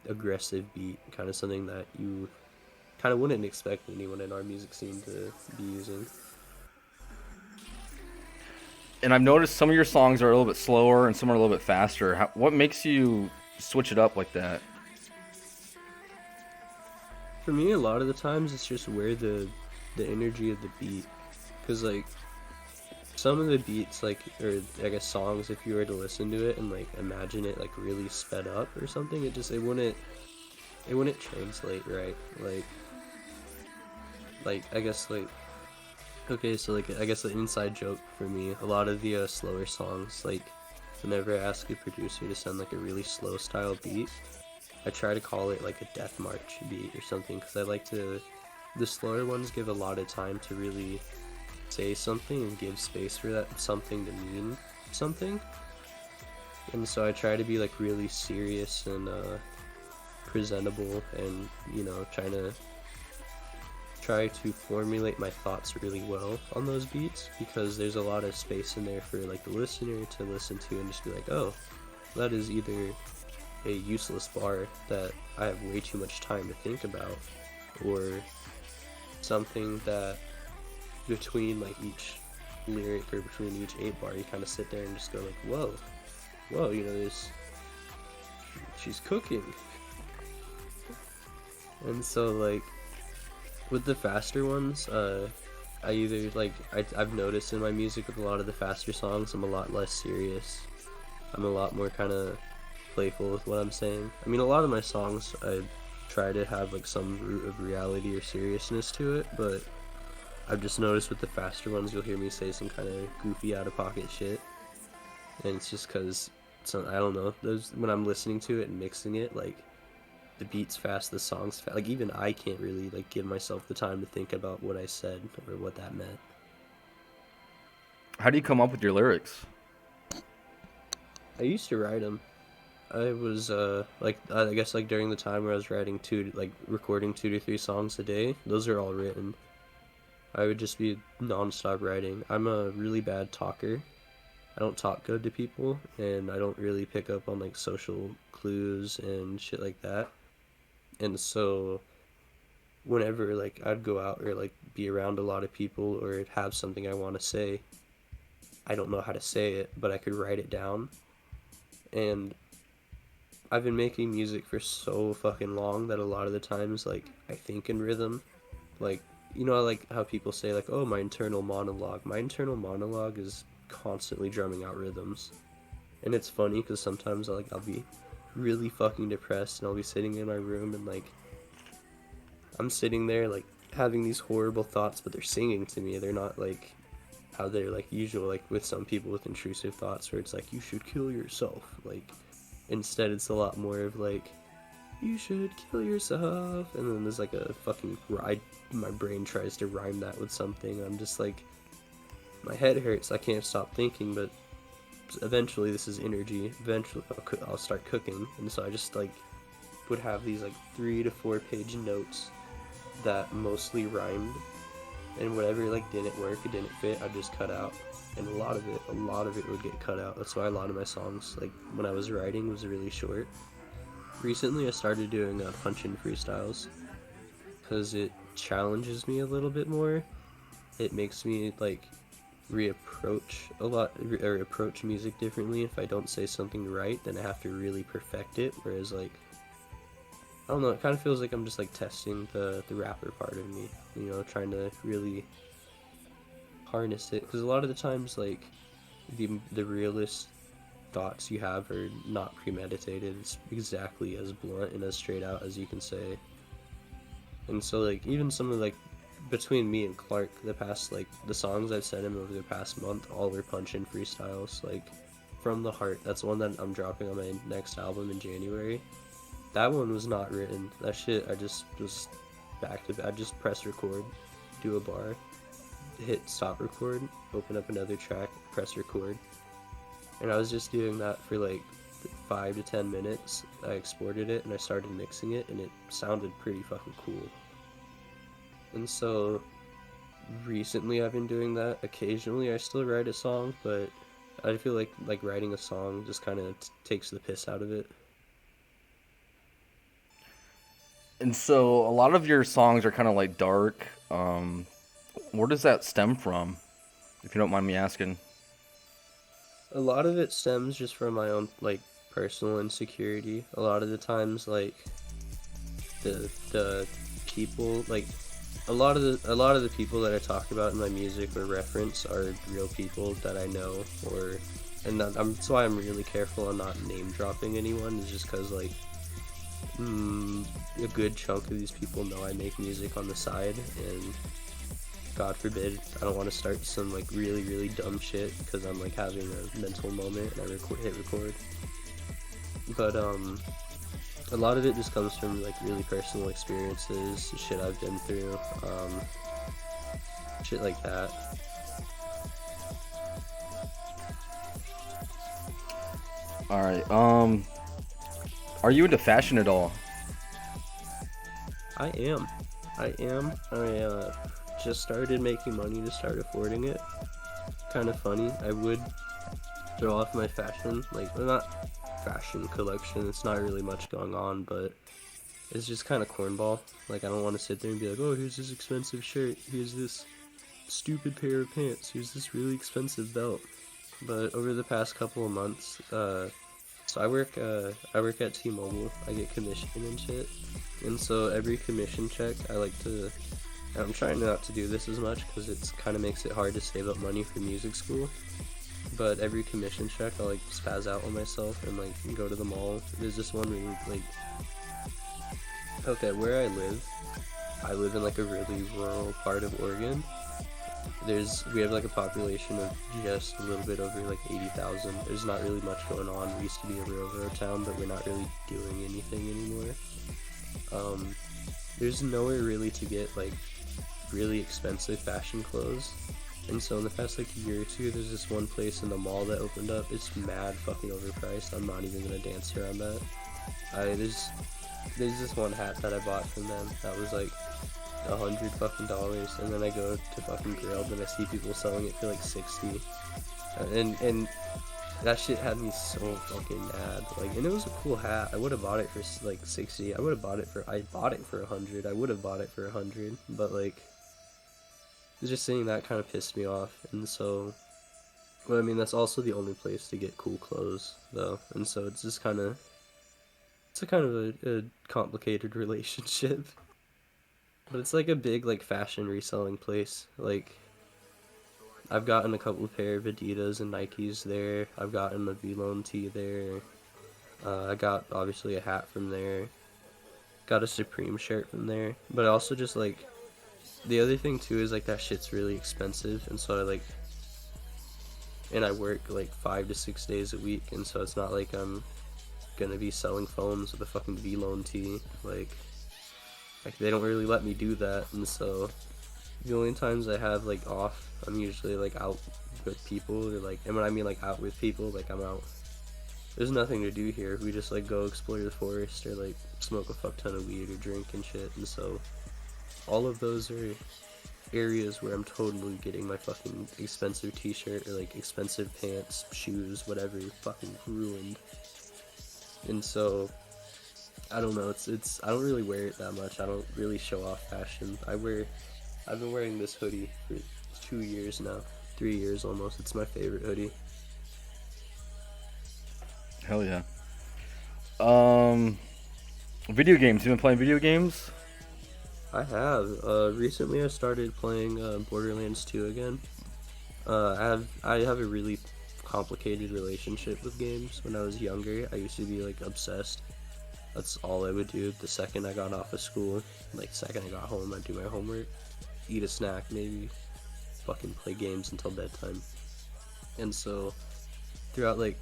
aggressive beat, kind of something that you kind of wouldn't expect anyone in our music scene to be using. And I've noticed some of your songs are a little bit slower and some are a little bit faster. What makes you switch it up like that? For me, a lot of the times it's just where the energy of the beat, because like some of the beats, like, or I guess songs, if you were to listen to it and like imagine it like really sped up or something, it wouldn't translate right. Like I guess like okay, so like I guess the inside joke for me, a lot of the slower songs, like whenever I ask a producer to send like a really slow style beat, I try to call it like a death march beat or something, because I like to. The slower ones give a lot of time to really say something and give space for that something to mean something. And so I try to be like really serious and presentable, and try to formulate my thoughts really well on those beats, because there's a lot of space in there for like the listener to listen to and just be like, oh, that is either a useless bar that I have way too much time to think about, or something that between like each lyric or between each 8 bar you kind of sit there and just go like, whoa, this, she's cooking. And so like with the faster ones, I either like I've noticed in my music with a lot of the faster songs, I'm a lot less serious. I'm a lot more kind of playful with what I'm saying. I mean, a lot of my songs I try to have like some root of reality or seriousness to it, but I've just noticed with the faster ones you'll hear me say some kind of goofy out of pocket shit, and it's just because I don't know, those, when I'm listening to it and mixing it, like the beat's fast, the song's fast, like even I can't really like give myself the time to think about what I said or what that meant. How do you come up with your lyrics? I used to write them. I was like I guess like during the time where I was recording 2 to 3 songs a day, those are all written. I would just be non-stop writing. I'm a really bad talker. I don't talk good to people, and I don't really pick up on like social clues and shit like that. And so whenever like I'd go out or like be around a lot of people or have something I want to say, I don't know how to say it, but I could write it down. And I've been making music for so fucking long that a lot of the times like I think in rhythm. Like, I like how people say like, oh, my internal monologue. My internal monologue is constantly drumming out rhythms. And it's funny because sometimes I'll be really fucking depressed and I'll be sitting in my room and like I'm sitting there like having these horrible thoughts, but they're singing to me. They're not like how they're like usual, like with some people with intrusive thoughts where it's like you should kill yourself. Like instead it's a lot more of like you should kill yourself, and then there's like a fucking ride. My brain tries to rhyme that with something. I'm just like, my head hurts. I can't stop thinking, but eventually this is energy. Eventually I'll start cooking, and so I just like would have these like 3 to 4 page notes that mostly rhymed, and whatever like didn't work, it didn't fit, I'd just cut out. And a lot of it would get cut out. That's why a lot of my songs, like when I was writing, was really short. Recently I started doing punch-in freestyles because it challenges me a little bit more. It makes me like approach music differently. If I don't say something right, then I have to really perfect it, whereas like I don't know, it kind of feels like I'm just like testing the rapper part of me, trying to really harness it, because a lot of the times like the realist thoughts you have are not premeditated. It's exactly as blunt and as straight out as you can say. And so like even some of like between me and Clark, the songs I've sent him over the past month all were punch-in freestyles, like From the Heart. That's one that I'm dropping on my next album in January. That one was not written. That shit I just was back to back. I just press record, do a bar, hit stop record, open up another track, press record. And I was just doing that for like 5 to 10 minutes. I exported it and I started mixing it, and it sounded pretty fucking cool. And so recently I've been doing that. Occasionally I still write a song, but I feel like writing a song just kind of takes the piss out of it. And so a lot of your songs are kind of like dark. Where does that stem from, if you don't mind me asking? A lot of it stems just from my own like personal insecurity. A lot of the times, like the people like a lot of the people that I talk about in my music or reference are real people that I know, or that's why I'm really careful on not name dropping anyone. Is just because like a good chunk of these people know I make music on the side, and God forbid I don't want to start some like really really dumb shit because I'm like having a mental moment and I hit record. But a lot of it just comes from like really personal experiences, shit I've been through, shit like that. All right. Are you into fashion at all? I am. I just started making money to start affording it. Kind of funny. I would throw off my fashion, like, well, not fashion collection. It's not really much going on, but it's just kind of cornball. Like, I don't want to sit there and be like, oh, here's this expensive shirt. Here's this stupid pair of pants. Here's this really expensive belt. But over the past couple of months, so I work at T-Mobile. I get commission and shit. And so every commission check, I like to. I'm trying not to do this as much because it kind of makes it hard to save up money for music school. But every commission check, I like spaz out on myself and like go to the mall. There's this one really like. Okay, where I live in like a really rural part of Oregon. We have like a population of just a little bit over like 80,000. There's not really much going on. We used to be a railroad town, but we're not really doing anything anymore. There's nowhere really to get like really expensive fashion clothes. And so in the past like year or two, there's this one place in the mall that opened up. It's mad fucking overpriced. I'm not even gonna dance around that. There's this one hat that I bought from them that was like $100 and then I go to fucking Grailed and I see people selling it for like 60, and that shit had me so fucking mad. Like, and it was a cool hat. I would have bought it for like 60. I bought it for 100. I would have bought it for 100, but like just seeing that kind of pissed me off. And so, well, I mean, that's also the only place to get cool clothes though, and so it's just kind of a complicated relationship. But it's like a big like fashion reselling place. Like, I've gotten a couple of pair of Adidas and Nikes there. I've gotten a V-Lone tee there. I got obviously a hat from there. Got a Supreme shirt from there. But also just like the other thing too is like that shit's really expensive, and so I work like 5 to 6 days a week, and so it's not like I'm gonna be selling phones with a fucking V-Lone tee. Like they don't really let me do that, and so the only times I have like off, I'm usually like out with people, or like, and when I mean like out with people, like I'm out. There's nothing to do here. We just like go explore the forest or like smoke a fuck ton of weed or drink and shit, and so all of those are areas where I'm totally getting my fucking expensive t-shirt or like expensive pants, shoes, whatever, fucking ruined. And so I don't know, it's I don't really wear it that much. I don't really show off fashion. I've been wearing this hoodie for 2 years now. 3 years almost. It's my favorite hoodie. Hell yeah. Video games. You been playing video games? I have. Recently I started playing Borderlands 2 again. I have a really complicated relationship with games. When I was younger, I used to be like obsessed. That's all I would do. The second I got off of school, like second I got home, I'd do my homework, eat a snack, maybe fucking play games until bedtime. And so throughout like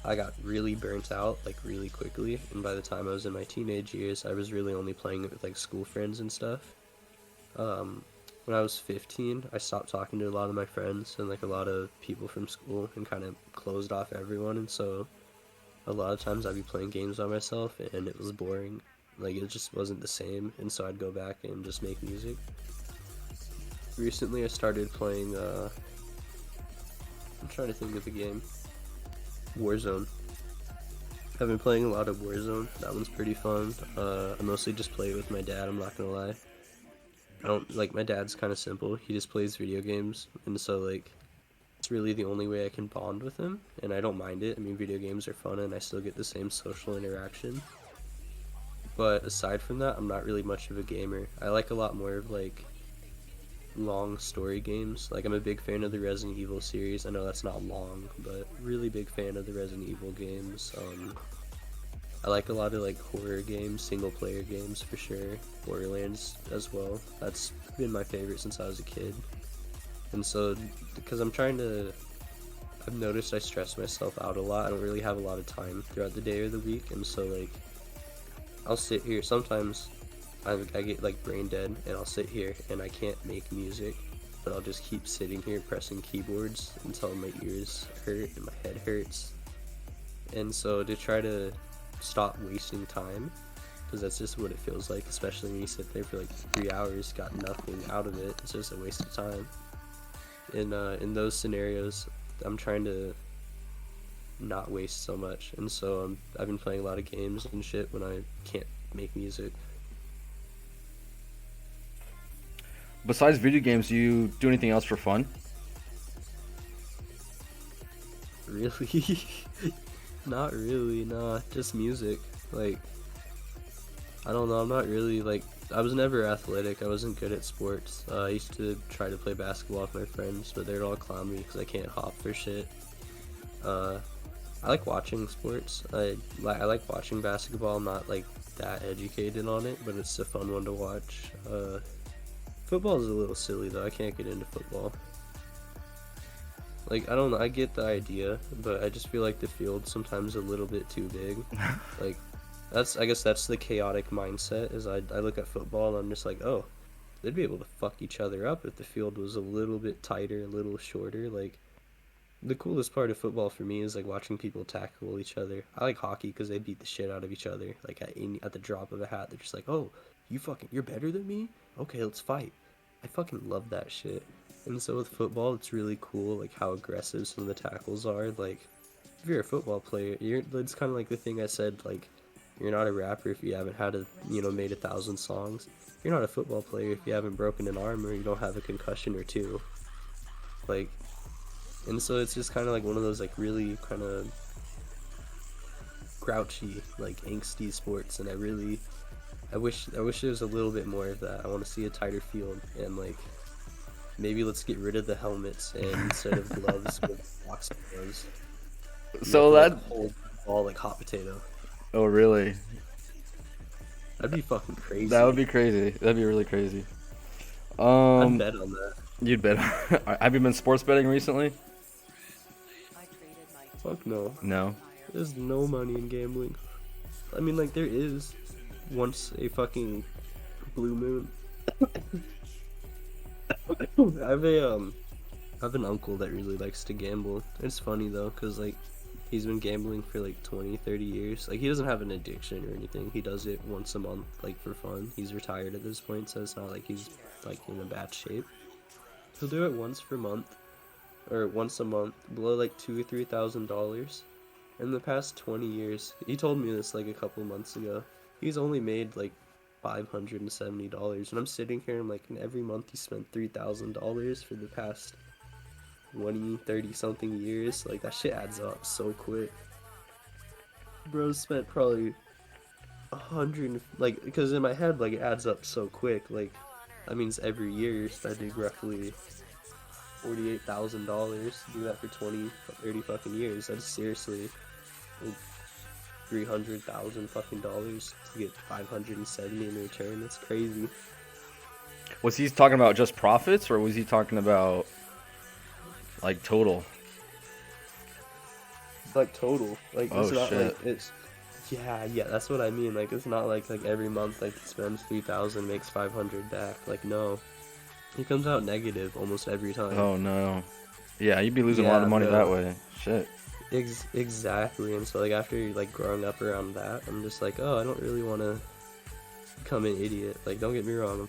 I got really burnt out like really quickly, and by the time I was in my teenage years, I was really only playing it with like school friends and stuff. When I was 15, I stopped talking to a lot of my friends and like a lot of people from school and kind of closed off everyone, and so a lot of times I'd be playing games by myself and it was boring. Like, it just wasn't the same, and so I'd go back and just make music. Recently I started playing, I'm trying to think of the game. Warzone. I've been playing a lot of Warzone. That one's pretty fun. I mostly just play it with my dad, I'm not gonna lie. I don't, like, my dad's kind of simple. He just plays video games, and so, like, it's really the only way I can bond with him, and I don't mind it. I mean, video games are fun, and I still get the same social interaction. But aside from that, I'm not really much of a gamer. I like a lot more of, like, long story games. Like, I'm a big fan of the Resident Evil series. I know that's not long, but really big fan of the Resident Evil games. I like a lot of, like, horror games, single player games for sure. Borderlands as well. That's been my favorite since I was a kid. And so, because I've noticed I stress myself out a lot. I don't really have a lot of time throughout the day or the week, and so, like, I'll sit here. Sometimes I get, like, brain dead, and I'll sit here and I can't make music, but I'll just keep sitting here pressing keyboards until my ears hurt and my head hurts. And so, to try to stop wasting time, because that's just what it feels like, especially when you sit there for like 3 hours, got nothing out of it, it's just a waste of time. In those scenarios, I'm trying to not waste so much, and so I've been playing a lot of games and shit when I can't make music. Besides video games, do you do anything else for fun? Really? Not really, nah, just music. Like, I don't know, I'm not really, like, I was never athletic, I wasn't good at sports. I used to try to play basketball with my friends, but they'd all clown me because I can't hop for shit. I like watching sports. I like watching basketball. I'm not, like, that educated on it, but it's a fun one to watch. Football is a little silly, though. I can't get into football. Like, I don't know, I get the idea, but I just feel like the field's sometimes a little bit too big. Like, I guess that's the chaotic mindset, is I look at football and I'm just like, oh, they'd be able to fuck each other up if the field was a little bit tighter, a little shorter. Like, the coolest part of football for me is, like, watching people tackle each other. I like hockey because they beat the shit out of each other. Like, at the drop of a hat, they're just like, oh, you're better than me? Okay, let's fight. I fucking love that shit. And so with football, it's really cool, like, how aggressive some of the tackles are. Like, if you're a football player, it's kind of like the thing I said, like, you're not a rapper if you haven't made 1,000 songs. You're not a football player if you haven't broken an arm or you don't have a concussion or two. Like, and so it's just kind of like one of those, like, really kind of grouchy, like, angsty sports, and I wish there was a little bit more of that. I want to see a tighter field, and, like, maybe let's get rid of the helmets, and instead of gloves, with boxing gloves. So that that hold ball like hot potato. Oh, really? That'd be fucking crazy. That would be crazy. That'd be really crazy. I'd bet on that. You'd bet. Have you been sports betting recently? Fuck no. No. There's no money in gambling. I mean, like, there is once a fucking blue moon. I have an uncle that really likes to gamble. It's funny though, cause, like, he's been gambling for like 20, 30 years. Like, he doesn't have an addiction or anything. He does it once a month, like, for fun. He's retired at this point, so it's not like he's, like, in a bad shape. He'll do it once a month, below like $2,000 or $3,000. In the past 20 years, he told me this like a couple months ago. He's only made like $570, and I'm sitting here and I'm like, every month he spent $3,000 for the past 20, 30 something years. Like, that shit adds up so quick. Bro spent probably 100, like, because in my head, like, it adds up so quick. Like, that means every year you're spending roughly $48,000. Do that for 20, 30 fucking years. That's seriously like 300,000 fucking dollars to get 570 in return. That's crazy. Was he talking about just profits, or was he talking about, like, total? Like, total. Like, oh, it's not shit. like it's. Yeah, that's what I mean. Like, it's not like every month, like, he spends 3,000, makes 500 back. Like, no. He comes out negative almost every time. Oh, no. Yeah, you'd be losing a lot of money that way. Shit. Exactly. And so, like, after, like, growing up around that, I'm just like, oh, I don't really want to become an idiot. Like, don't get me wrong,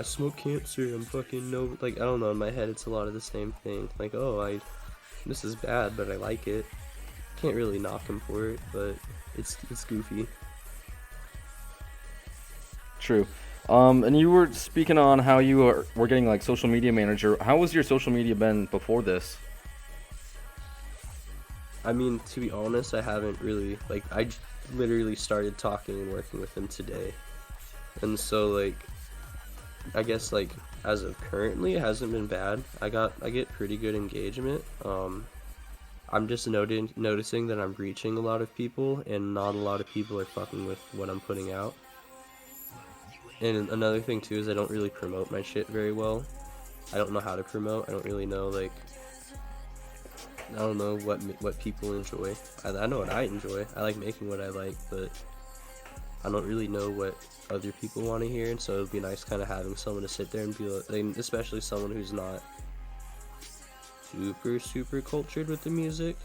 I smoke cancer, I'm fucking no, like, I don't know, in my head it's a lot of the same thing. Like, oh, this is bad, but I like it. can't really knock him for it, but it's goofy. True. And you were speaking on how were getting like social media manager. How was your social media been before this? I mean, to be honest, I haven't really, like, literally started talking and working with him today. And so, like, I guess, like, as of currently, it hasn't been bad. I get pretty good engagement. I'm just noticing that I'm reaching a lot of people, and not a lot of people are fucking with what I'm putting out. And another thing, too, is I don't really promote my shit very well. I don't know how to promote. I don't really know, like, I don't know what people enjoy. I know what I enjoy. I like making what I like, but I don't really know what other people want to hear. And so it'd be nice kind of having someone to sit there and be like, especially someone who's not super cultured with the music.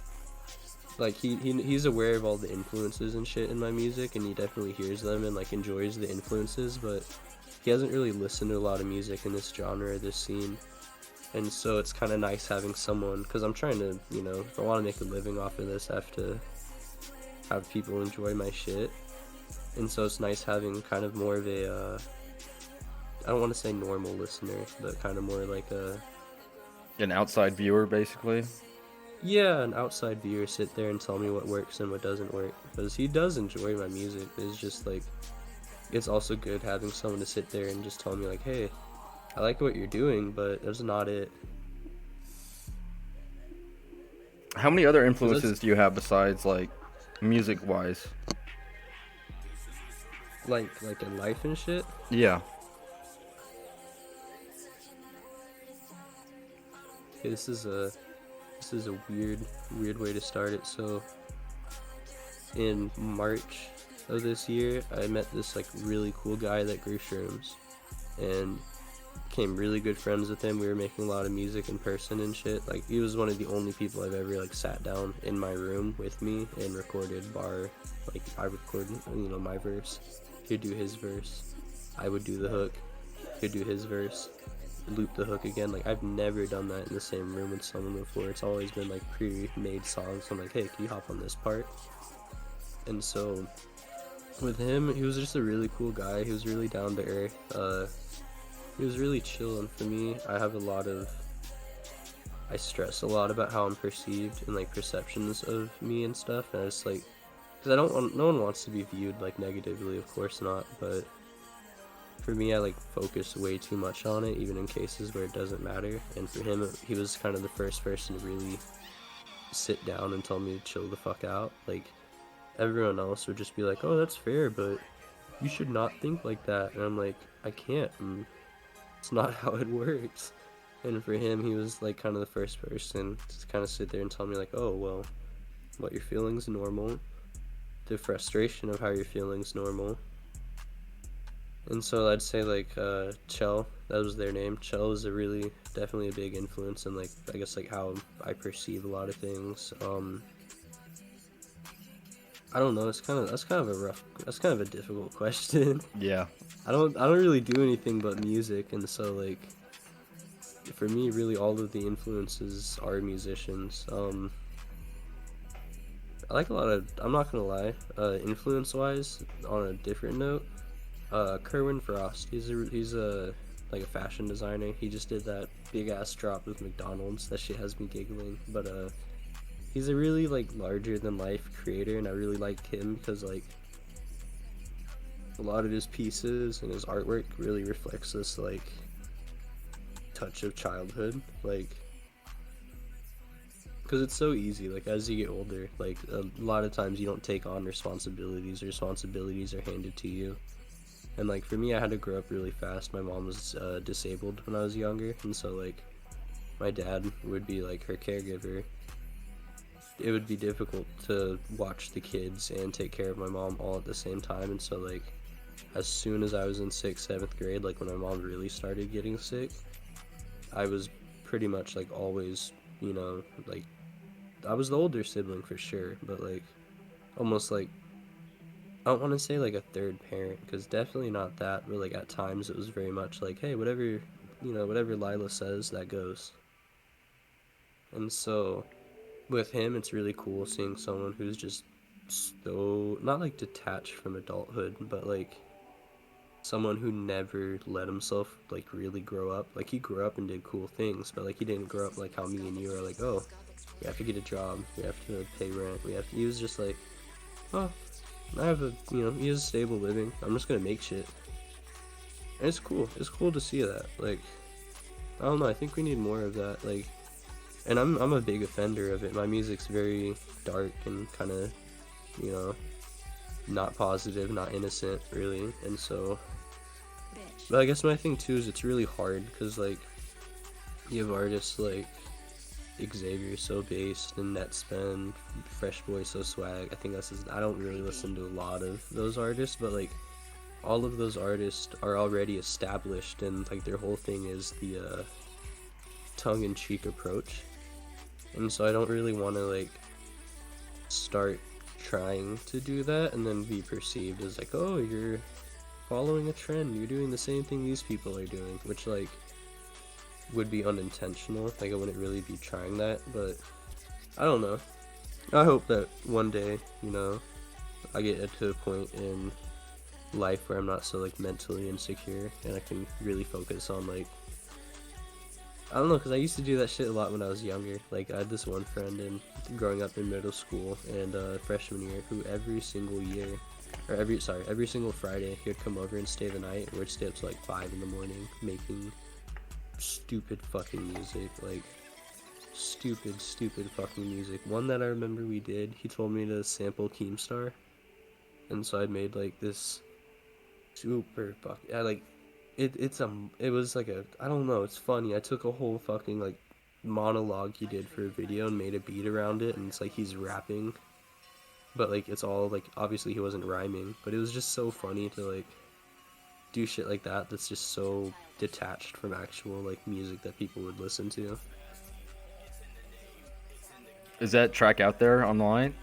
Like he's aware of all the influences and shit in my music, and he definitely hears them and like enjoys the influences, but he hasn't really listened to a lot of music in this genre or this scene. And so it's kind of nice having someone, because I'm trying to, if I want to make a living off of this, I have to have people enjoy my shit. And so it's nice having kind of more of a, I don't want to say normal listener, but kind of more like An outside viewer, basically. yeah, an outside viewer sit there and tell me what works and what doesn't work. Because he does enjoy my music, but it's just like, it's also good having someone to sit there and just tell me like, hey, I like what you're doing, but that's not it. How many other influences do you have besides like music-wise? Like in life and shit? Yeah. Okay, this is a weird way to start it. So in March of this year, I met this like really cool guy that grew shrooms, and became really good friends with him. We were making a lot of music in person and shit. Like, he was one of the only people I've ever like sat down in my room with me and recorded like I recorded my verse, he'd do his verse, I would do the hook, he'd do his verse, loop the hook again. Like, I've never done that in the same room with someone before. It's always been like pre-made songs. I'm like, hey, can you hop on this part? And so with him, he was just a really cool guy. He was really down to earth. He was really chill, and for me, I stress a lot about how I'm perceived and like perceptions of me and stuff, and I just like, because no one wants to be viewed like negatively, of course not, but for me, I like focus way too much on it, even in cases where it doesn't matter. And for him, he was kind of the first person to really sit down and tell me to chill the fuck out. Like, everyone else would just be like, oh, that's fair, but you should not think like that. And I'm like, I can't. It's not how it works. And for him, he was like kind of the first person to kind of sit there and tell me like, oh, well, what you're feeling's normal. The frustration of how you're feeling's normal. And so I'd say like Chell, that was their name. Chell is definitely a big influence in like, I guess, like how I perceive a lot of things. I don't know. That's kind of a difficult question. Yeah. I don't really do anything but music, and so like, for me, really all of the influences are musicians. I like a lot of, I'm not gonna lie, influence wise, on a different note, Kerwin Frost. He's a like a fashion designer. He just did that big ass drop with McDonald's. That shit has me giggling. But he's a really like larger than life creator, and I really like him because like a lot of his pieces and his artwork really reflects this like touch of childhood, like, because it's so easy, like, as you get older, like, a lot of times you don't take on responsibilities are handed to you. And like, for me, I had to grow up really fast. My mom was disabled when I was younger, and so like, my dad would be like her caregiver. It would be difficult to watch the kids and take care of my mom all at the same time. And so like, as soon as I was in 6th, 7th grade, like when my mom really started getting sick, I was pretty much like always, like, I was the older sibling for sure, but like almost like, I don't want to say like a third parent, because definitely not that, but like at times it was very much like, hey, whatever Lyla says, that goes. And so with him, it's really cool seeing someone who's just so not like detached from adulthood, but like someone who never let himself like really grow up. Like he grew up and did cool things, but like he didn't grow up like how me and you are like, oh, we have to get a job, we have to pay rent, we have to. He was just like, oh, I have a, he has a stable living. I'm just gonna make shit. And it's cool. It's cool to see that. Like, I don't know. I think we need more of that. Like, and I'm a big offender of it. My music's very dark and kind of, you know, not positive, not innocent, really. And so, but I guess my thing too is it's really hard because like you have artists like Xavier so based and Netspend, Fresh Boy so swag. I think that's his, I don't really listen to a lot of those artists, but like all of those artists are already established and like their whole thing is the tongue-in-cheek approach. And so I don't really want to like start trying to do that and then be perceived as like, oh, you're following a trend, you're doing the same thing these people are doing, which like would be unintentional. Like I wouldn't really be trying that, but I don't know. I hope that one day, I get to a point in life where I'm not so like mentally insecure and I can really focus on like, I don't know, because I used to do that shit a lot when I was younger. Like I had this one friend in growing up in middle school and freshman year who every single year, or every single Friday he would come over and stay the night. We'd stay up to like 5 in the morning making stupid fucking music, like stupid fucking music. One that I remember we did, he told me to sample Keemstar, and so I'd made like this super fucking, it was like a, I don't know, it's funny. I took a whole fucking like monologue he did for a video and made a beat around it, and it's like he's rapping, but like it's all like, obviously he wasn't rhyming, but it was just so funny to like do shit like that that's just so detached from actual like music that people would listen to. Is that track out there online?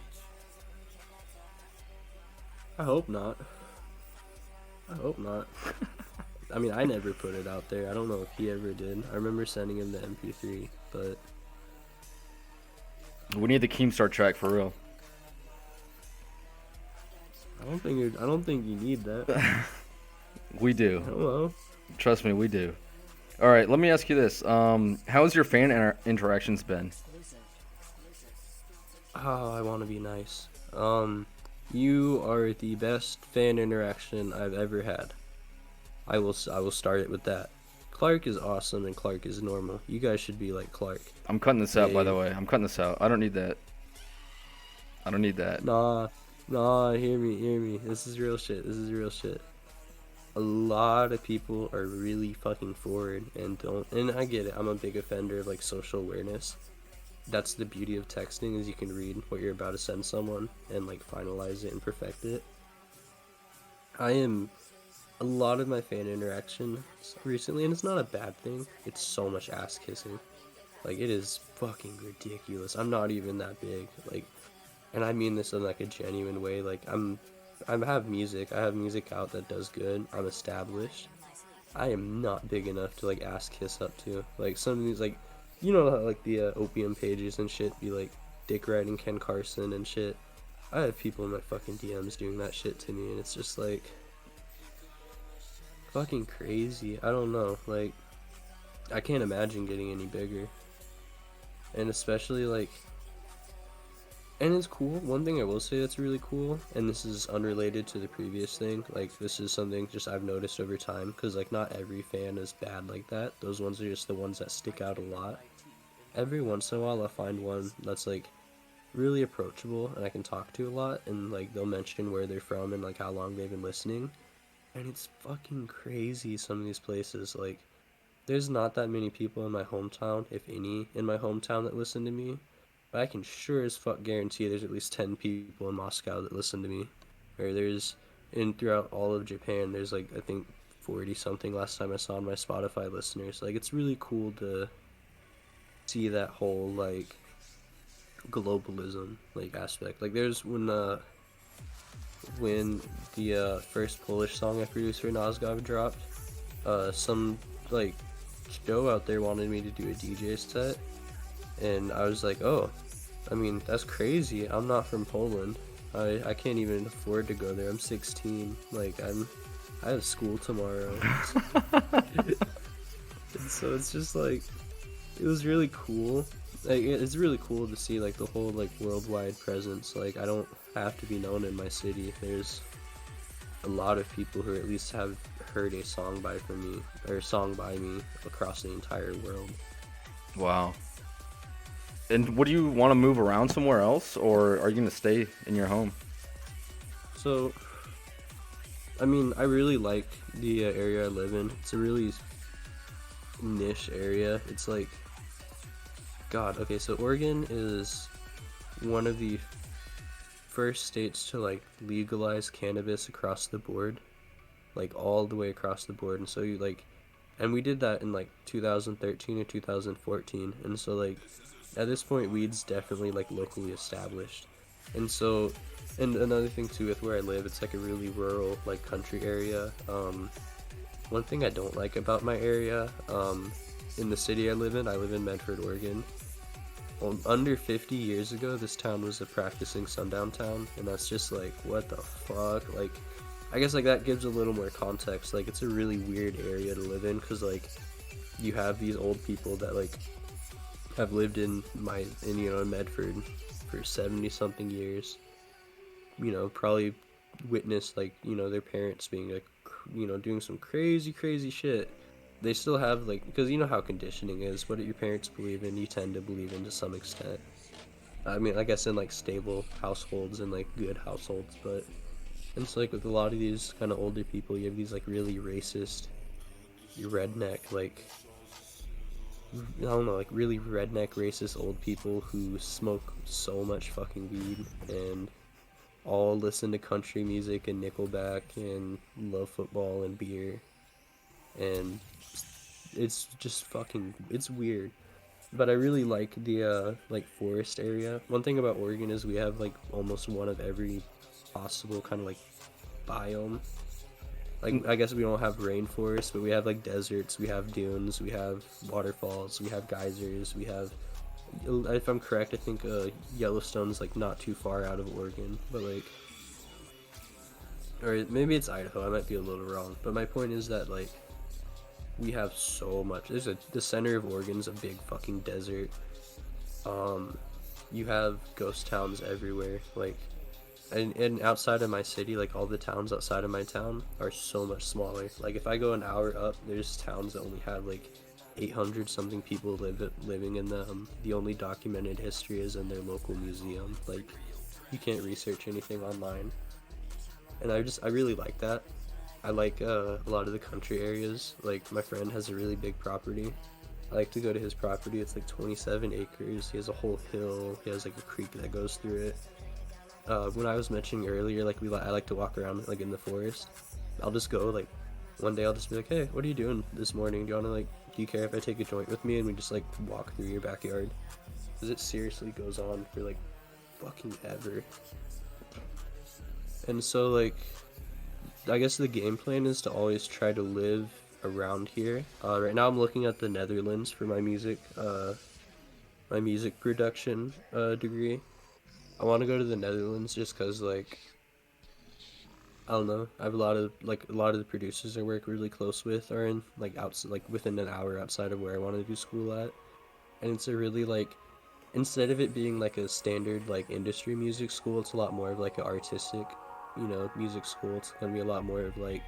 I hope not. I mean, I never put it out there. I don't know if he ever did. I remember sending him the MP3, but We need the Keemstar track for real. I don't think you need that. We do. Hello. Trust me, we do. All right, let me ask you this. How's your fan interactions been? Oh, I want to be nice. You are the best fan interaction I've ever had. I will start it with that. Clark is awesome and Clark is normal. You guys should be like Clark. I'm cutting this out, by the way. I'm cutting this out. I don't need that. Nah, hear me. This is real shit. A lot of people are really fucking forward and don't, and I get it. I'm a big offender of like social awareness. That's the beauty of texting, is you can read what you're about to send someone and like finalize it and perfect it. A lot of my fan interaction recently, and it's not a bad thing, it's so much ass kissing. Like, it is fucking ridiculous. I'm not even that big, like, and I mean this in like a genuine way. Like, I have music out that does good. I'm established. I am not big enough to like ass kiss up to. Like some of these, like, you know how like the opium pages and shit be like dick riding Ken Carson and shit. I have people in my fucking DMs doing that shit to me, and it's just like fucking crazy. I don't know. Like, I can't imagine getting any bigger. And especially like, and it's cool. One thing I will say that's really cool, and this is unrelated to the previous thing, like this is something just I've noticed over time, because like not every fan is bad like that. Those ones are just the ones that stick out a lot. Every once in a while I'll find one that's like really approachable and I can talk to a lot, and like they'll mention where they're from and like how long they've been listening. And it's fucking crazy, some of these places. Like, there's not that many people in my hometown, if any, in my hometown that listen to me. But I can sure as fuck guarantee there's at least 10 people in Moscow that listen to me. Or there's, throughout all of Japan, there's like, I think 40 something last time I saw on my Spotify listeners. Like, it's really cool to see that whole, like, globalism, like, aspect. Like, there's when the first Polish song I produced for Nozgov dropped, some, like, Joe out there wanted me to do a DJ set, and I was like, oh, I mean, that's crazy. I'm not from Poland. I can't even afford to go there. I'm 16. Like, I have school tomorrow. And so it's just like, it was really cool. Like, it's really cool to see like the whole like worldwide presence. Like, I don't have to be known in my city. There's a lot of people who at least have heard a song by me across the entire world. Wow. And what do you want to move around somewhere else, or are you gonna stay in your home? So, I mean, I really like the area I live in. It's a really niche area. It's like, God, okay, so Oregon is one of the first states to like legalize cannabis across the board, like all the way across the board. And so you like, and we did that in like 2013 or 2014. And so like, at this point, weed's definitely like locally established. And so, and another thing too with where I live, it's like a really rural like country area. One thing I don't like about my area, in the city I live in Medford, Oregon. Under 50 years ago, this town was a practicing sundown town, and that's just like, what the fuck? Like, I guess like that gives a little more context. Like, it's a really weird area to live in, because like, you have these old people that like have lived in Medford for 70 something years. You know, probably witnessed like, you know, their parents being like, you know, doing some crazy shit. They still have like, because you know how conditioning is, what your parents believe in, you tend to believe in to some extent. I mean, I guess in like stable households and like good households, but it's like with a lot of these kind of older people, you have these like really racist, redneck, like, I don't know, like really redneck racist old people who smoke so much fucking weed and all listen to country music and Nickelback and love football and beer, and it's just fucking, it's weird. But I really like the like forest area. One thing about Oregon is we have like almost one of every possible kind of like biome. Like, I guess we don't have rainforests, but we have like deserts, we have dunes, we have waterfalls, we have geysers, we have, if I'm correct, I think Yellowstone's like not too far out of Oregon, but like, or maybe it's Idaho, I might be a little wrong, but my point is that like, we have so much. The center of Oregon's a big fucking desert. You have ghost towns everywhere, like, and outside of my city, like all the towns outside of my town are so much smaller. Like if I go an hour up, there's towns that only have like 800 something people living in them. The only documented history is in their local museum. Like, you can't research anything online, and I really like that. I like a lot of the country areas. Like, my friend has a really big property. I like to go to his property. It's like 27 acres. He has a whole hill. He has like a creek that goes through it. When I was mentioning earlier, like I like to walk around like in the forest. I'll just go like one day. I'll just be like, hey, what are you doing this morning? Do you care if I take a joint with me and we just like walk through your backyard? Because it seriously goes on for like fucking ever. And so like, I guess the game plan is to always try to live around here. Right now I'm looking at the Netherlands for my music production degree. I want to go to the Netherlands just because, like, I don't know, I have a lot of the producers I work really close with are in like outside, like within an hour outside of where I want to do school at, and it's a really like, instead of it being like a standard like industry music school, it's a lot more of like an artistic, you know, music school. It's gonna be a lot more of like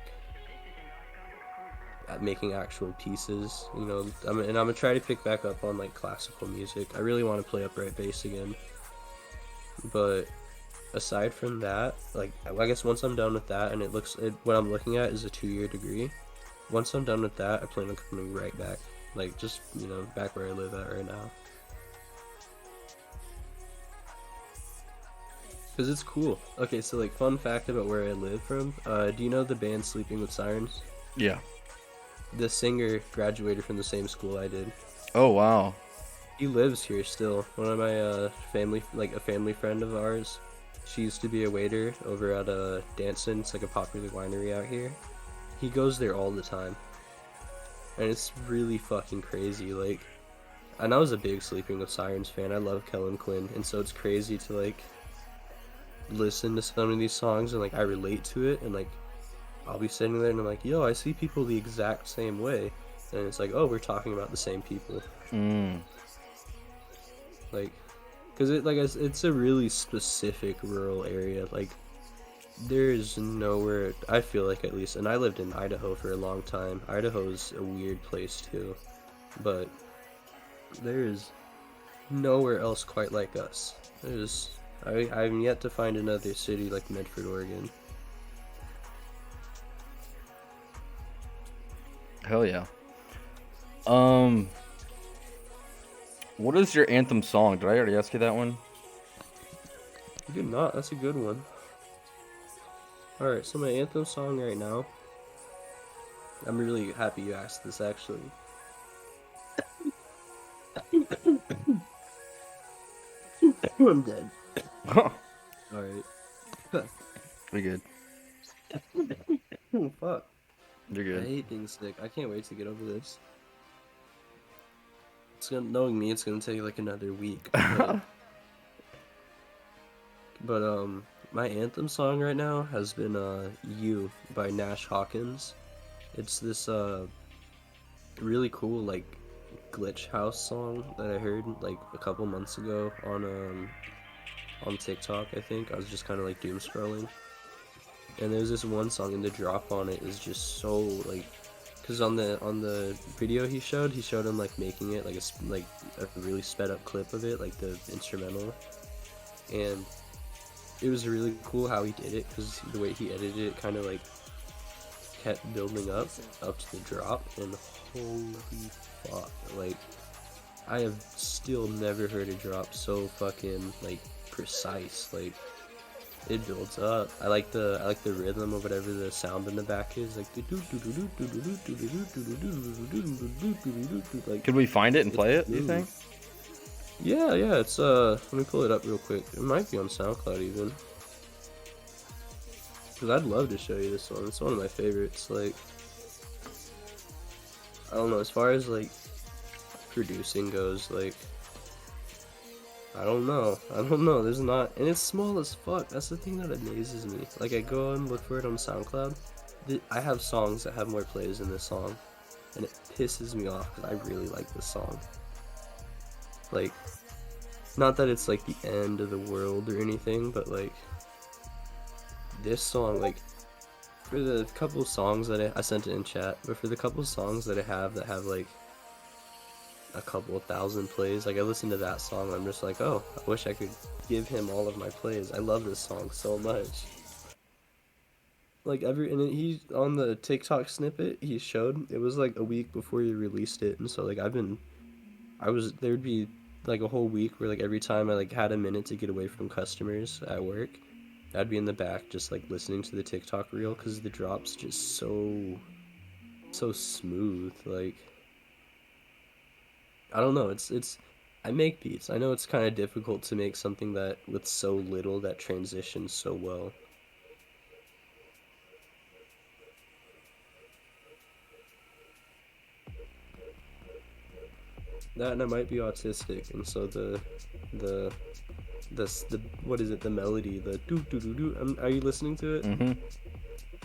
making actual pieces, you know. And I'm gonna try to pick back up on like classical music. I really want to play upright bass again, but aside from that, like, I guess once I'm done with that, and what I'm looking at is a 2-year degree. Once I'm done with that, I plan on coming right back, like, just, you know, back where I live at right now. Because it's cool. Okay, so, like, fun fact about where I live from, do you know the band Sleeping with Sirens? Yeah. The singer graduated from the same school I did. Oh, wow. He lives here still. One of my a family friend of ours, she used to be a waiter over at Danson. It's like a popular winery out here. He goes there all the time, and it's really fucking crazy. Like, And I was a big Sleeping with Sirens fan. I love Kellen Quinn, and so it's crazy to like listen to some of these songs and like I relate to it, and like I'll be sitting there and I'm like, yo, I see people the exact same way, and it's like, oh, we're talking about the same people. Like, because it's a really specific rural area. Like, there's nowhere, I feel like at least, and I lived in Idaho for a long time. Idaho's a weird place too, but there's nowhere else quite like us. I'm yet to find another city like Medford, Oregon. Hell yeah. What is your anthem song? Did I already ask you that one? You did not. That's a good one. Alright, so my anthem song right now, I'm really happy you asked this actually. I'm dead. Alright. You're good. Oh, fuck. You're I good. hate being sick. I can't wait to get over this. Knowing me, it's gonna take like another week. But my anthem song right now has been "You" by Nash Hawkins. It's this really cool like glitch house song that I heard like a couple months ago on TikTok. I think I was just kind of like doom scrolling, and there's this one song, and the drop on it is just so like, because on the video he showed him like making it like a really sped up clip of it, like the instrumental, and it was really cool how he did it, because the way he edited it kind of like kept building up to the drop, and holy fuck, like I have still never heard a drop so fucking like precise. Like it builds up. I like the rhythm or whatever the sound in the back is, like Could we find it and play it, do you think? Yeah, it's let me pull it up real quick. It might be on SoundCloud even. Cause I'd love to show you this one. It's one of my favorites. Like, I don't know, as far as like producing goes, like I don't know. There's not, and it's small as fuck. That's the thing that amazes me. Like, I go and look for it on SoundCloud. I have songs that have more plays than this song, and it pisses me off because I really like this song. Like, not that it's like the end of the world or anything, but like this song, like for the couple songs that I sent it in chat, but for the couple songs that I have that have like a couple thousand plays, like I listen to that song, I'm just like, oh, I wish I could give him all of my plays. I love this song so much. Like he on the TikTok snippet he showed, it was like a week before he released it, and so like there'd be like a whole week where like every time I like had a minute to get away from customers at work, I'd be in the back just like listening to the TikTok reel, because the drop's just so smooth. Like, I don't know, it's I make beats. I know it's kind of difficult to make something that with so little that transitions so well. That, and I might be autistic, and so the what is it, the melody, the doo doo doo doo, are you listening to it? Mm-hmm.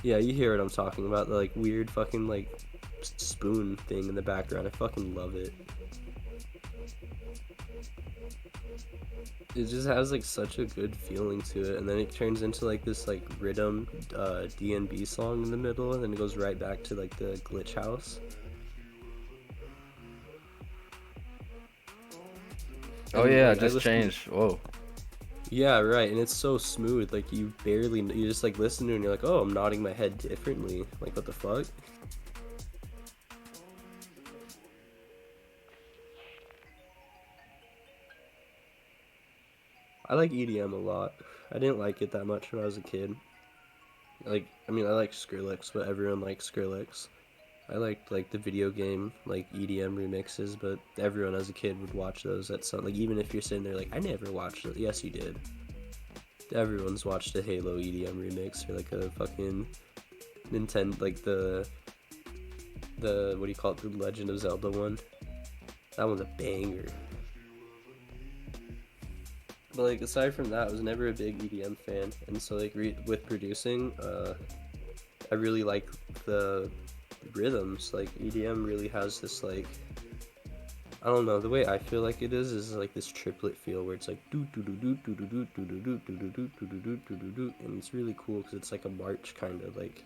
Yeah, you hear what I'm talking about, the like weird fucking like spoon thing in the background. I fucking love it. It just has like such a good feeling to it, and then it turns into like this like rhythm D&B song in the middle, and then it goes right back to like the glitch house. Oh And, yeah, like, it just changed. Whoa. Yeah, right, and it's so smooth, like you just like listen to it and you're like, oh, I'm nodding my head differently. Like, what the fuck? I like EDM a lot. I didn't like it that much when I was a kid. I like Skrillex, but everyone likes Skrillex. I liked like the video game like EDM remixes, but everyone as a kid would watch those. That's like, even if you're sitting there like, I never watched it. Yes, you did. Everyone's watched a Halo EDM remix, or like a fucking Nintendo, like the what do you call it, the Legend of Zelda one. That one's a banger. But like aside from that, I was never a big EDM fan, and so like with producing, I really like the rhythms. Like EDM really has this like, I don't know, the way I feel like it is like this triplet feel where it's like do do do do do do do do do do do do do do do do do, and it's really cool because it's like a march kind of like,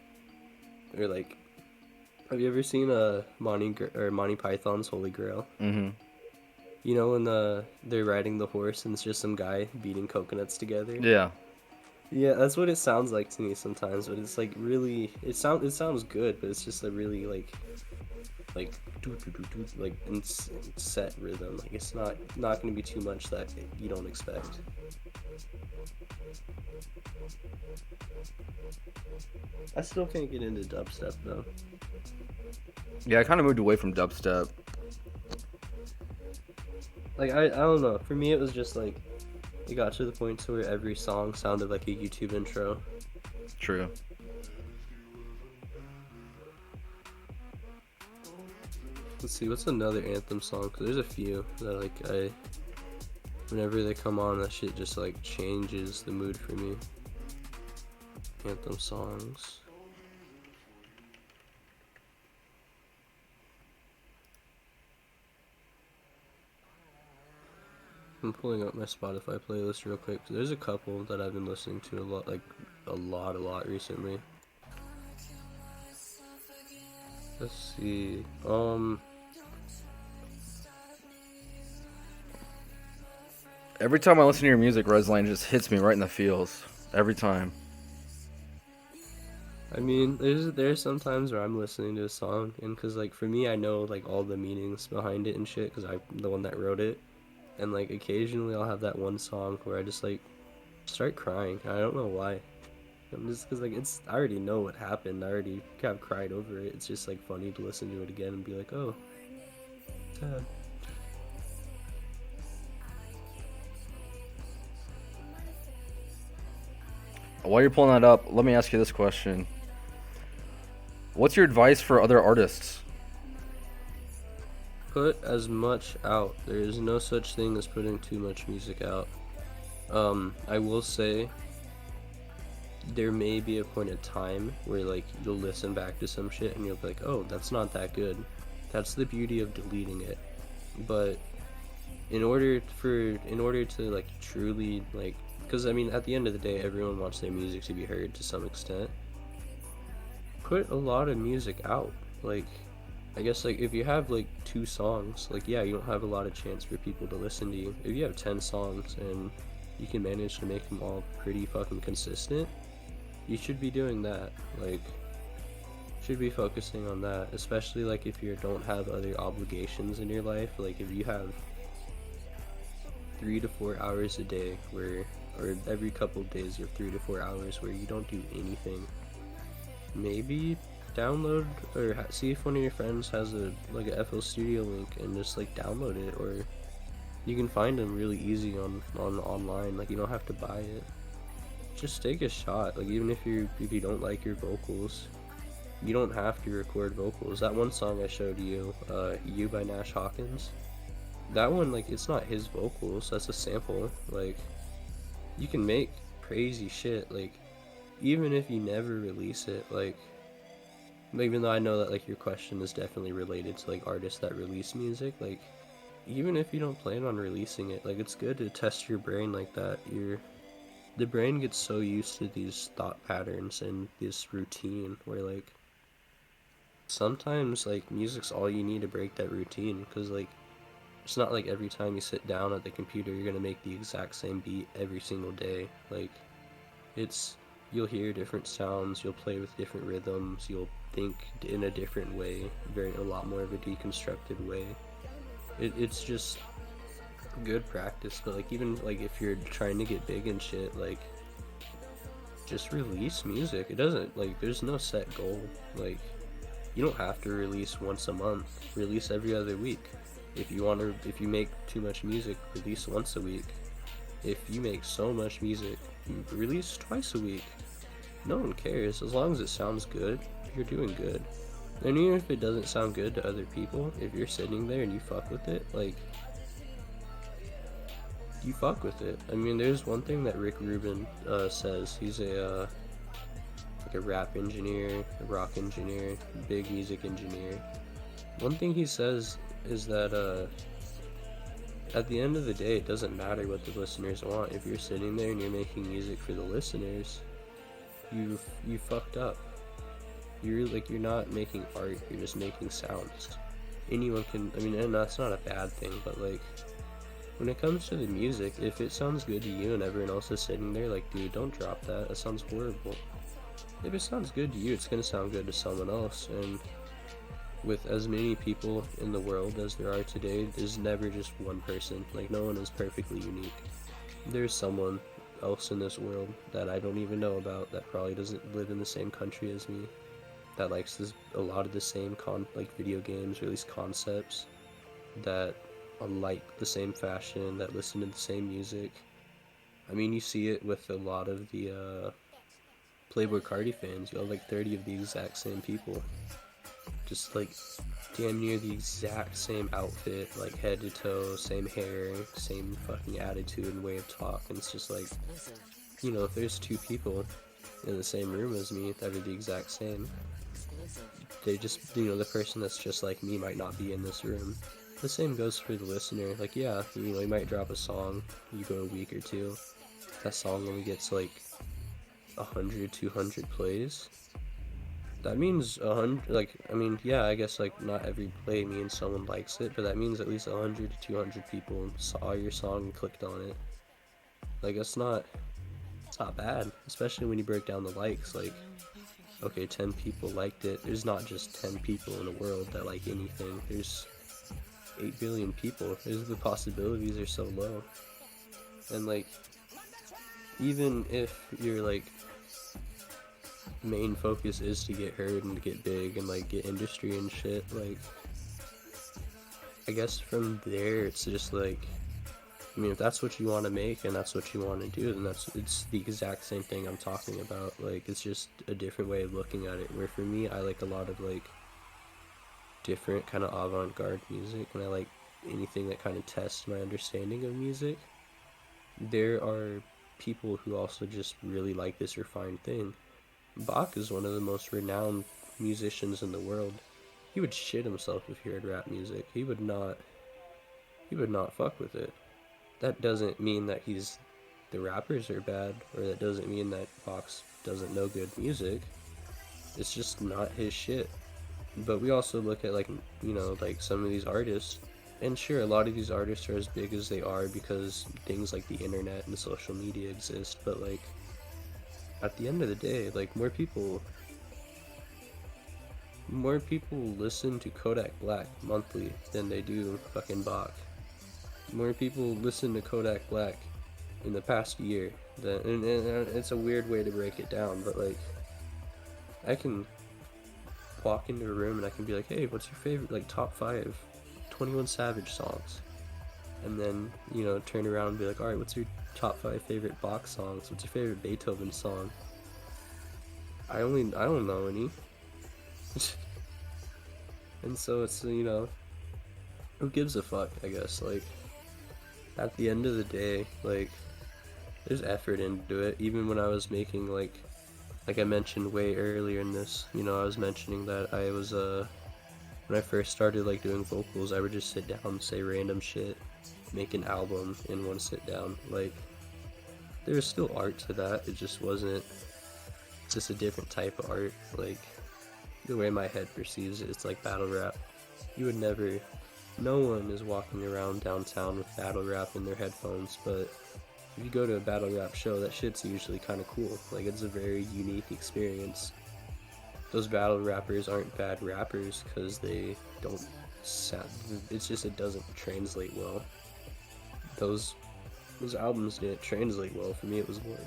or like, have you ever seen Monty Python's Holy Grail? Mm-hmm. You know when they're riding the horse and it's just some guy beating coconuts together? Yeah. Yeah, that's what it sounds like to me sometimes, but it's like really it sounds good, but it's just a really like do do do do like set rhythm. Like it's not going to be too much that you don't expect. I still can't get into dubstep though. Yeah, I kind of moved away from dubstep. Like I don't know. For me, it was just like it got to the point to where every song sounded like a YouTube intro. True. Let's see, what's another anthem song? 'Cause there's a few that like whenever they come on, that shit just like changes the mood for me. Anthem songs. I'm pulling up my Spotify playlist real quick. There's a couple that I've been listening to a lot, like a lot recently. Let's see. Every time I listen to your music, rezlaine just hits me right in the feels. Every time. I mean, there's some times where I'm listening to a song, and cause like for me, I know like all the meanings behind it and shit, cause I'm the one that wrote it, and like occasionally I'll have that one song where I just like start crying. I don't know why. I'm just cause like I already know what happened. I already kind of cried over it. It's just like funny to listen to it again and be like, oh, sad. While you're pulling that up, let me ask you this question. What's your advice for other artists? Put as much out. There is no such thing as putting too much music out. I will say there may be a point of time where like you'll listen back to some shit and you'll be like, oh, that's not that good. That's the beauty of deleting it. But in order to like truly like, because I mean at the end of the day everyone wants their music to be heard to some extent, put a lot of music out. Like I guess like if you have like 2 songs, like yeah, you don't have a lot of chance for people to listen to you. If you have 10 songs and you can manage to make them all pretty fucking consistent, you should be doing that. Like should be focusing on that, especially like if you don't have other obligations in your life. Like if you have 3 to 4 hours a day where, or every couple of days you have 3 to 4 hours where you don't do anything, maybe download or see if one of your friends has a FL Studio link and just like download it, or you can find them really easy on online. Like you don't have to buy it. Just take a shot. Like even if you don't like your vocals, you don't have to record vocals. That one song I showed you, You by Nash Hawkins, that one, like it's not his vocals, that's a sample. Like you can make crazy shit, like even if you never release it. Like even though I know that like your question is definitely related to like artists that release music, like even if you don't plan on releasing it, like it's good to test your brain like that. The brain gets so used to these thought patterns and this routine where like sometimes like music's all you need to break that routine, because like it's not like every time you sit down at the computer you're gonna make the exact same beat every single day. Like you'll hear different sounds, you'll play with different rhythms, you'll think in a different way, a lot more of a deconstructed way. It's just good practice. But like even like if you're trying to get big and shit, like just release music. It doesn't, like there's no set goal. Like you don't have to release once a month. Release every other week. If you make too much music, release once a week. If you make so much music, release twice a week. No one cares. As long as it sounds good, you're doing good. And even if it doesn't sound good to other people, if you're sitting there and you fuck with it, like, you fuck with it. I mean, there's one thing that Rick Rubin says. He's like a rap engineer, a rock engineer, big music engineer. One thing he says is that at the end of the day, it doesn't matter what the listeners want. If you're sitting there and you're making music for the listeners, you fucked up. You're not making art. You're just making sounds. Anyone can. I mean, and that's not a bad thing, but like, when it comes to the music, if it sounds good to you and everyone else is sitting there like, dude, don't drop that. That sounds horrible. If it sounds good to you, it's gonna sound good to someone else. And with as many people in the world as there are today, there's never just one person. Like, no one is perfectly unique. There's someone else in this world that I don't even know about that probably doesn't live in the same country as me, that likes a lot of the same like video games, or at least concepts, that like the same fashion, that listen to the same music. I mean, you see it with a lot of the Playboy Cardi fans. You have like 30 of the exact same people, just like damn near the exact same outfit, like head to toe, same hair, same fucking attitude and way of talk. And it's just like, you know, if there's two people in the same room as me that are the exact same, they just, you know, the person that's just like me might not be in this room. The same goes for the listener. Like, yeah, you know, you might drop a song, you go a week or two, that song only gets like 100, 200 plays. That means 100, like, I mean, yeah, I guess, like, not every play means someone likes it, but that means at least 100 to 200 people saw your song and clicked on it. Like, it's not bad, especially when you break down the likes. Like, okay, 10 people liked it. There's not just 10 people in the world that like anything. There's 8 billion people. The possibilities are so low. And, like, even if your, like, main focus is to get heard and to get big and, like, get industry and shit, like, I guess from there it's just like, I mean, if that's what you want to make and that's what you want to do, then it's the exact same thing I'm talking about. Like, it's just a different way of looking at it. Where for me, I like a lot of like different kind of avant-garde music, and I like anything that kind of tests my understanding of music. There are people who also just really like this refined thing. Bach is one of the most renowned musicians in the world. He would shit himself if he heard rap music. He would not fuck with it. That doesn't mean that the rappers are bad, or that doesn't mean that Fox doesn't know good music. It's just not his shit. But we also look at, like, you know, like some of these artists, and sure, a lot of these artists are as big as they are because things like the internet and social media exist, but like, at the end of the day, like, more people listen to Kodak Black monthly than they do fucking Bach. More people listen to Kodak Black in the past year and it's a weird way to break it down, but like, I can walk into a room and I can be like, hey, what's your favorite, like, top 5 21 Savage songs? And then, you know, turn around and be like, alright, what's your top 5 favorite Bach songs? What's your favorite Beethoven song? I don't know any. And so it's, you know, who gives a fuck, I guess. Like, at the end of the day, like, there's effort into it. Even when I was making, like I mentioned way earlier in this, you know, I was mentioning that I was, when I first started, like, doing vocals, I would just sit down and say random shit, make an album in one sit down. Like, there was still art to that, it just wasn't, it's just a different type of art. Like, the way my head perceives it, it's like battle rap. You would never, no one is walking around downtown with battle rap in their headphones, but if you go to a battle rap show, that shit's usually kind of cool. Like, it's a very unique experience. Those battle rappers aren't bad rappers because they don't sound, it's just, it doesn't translate well. Those albums didn't translate well. For me, it was more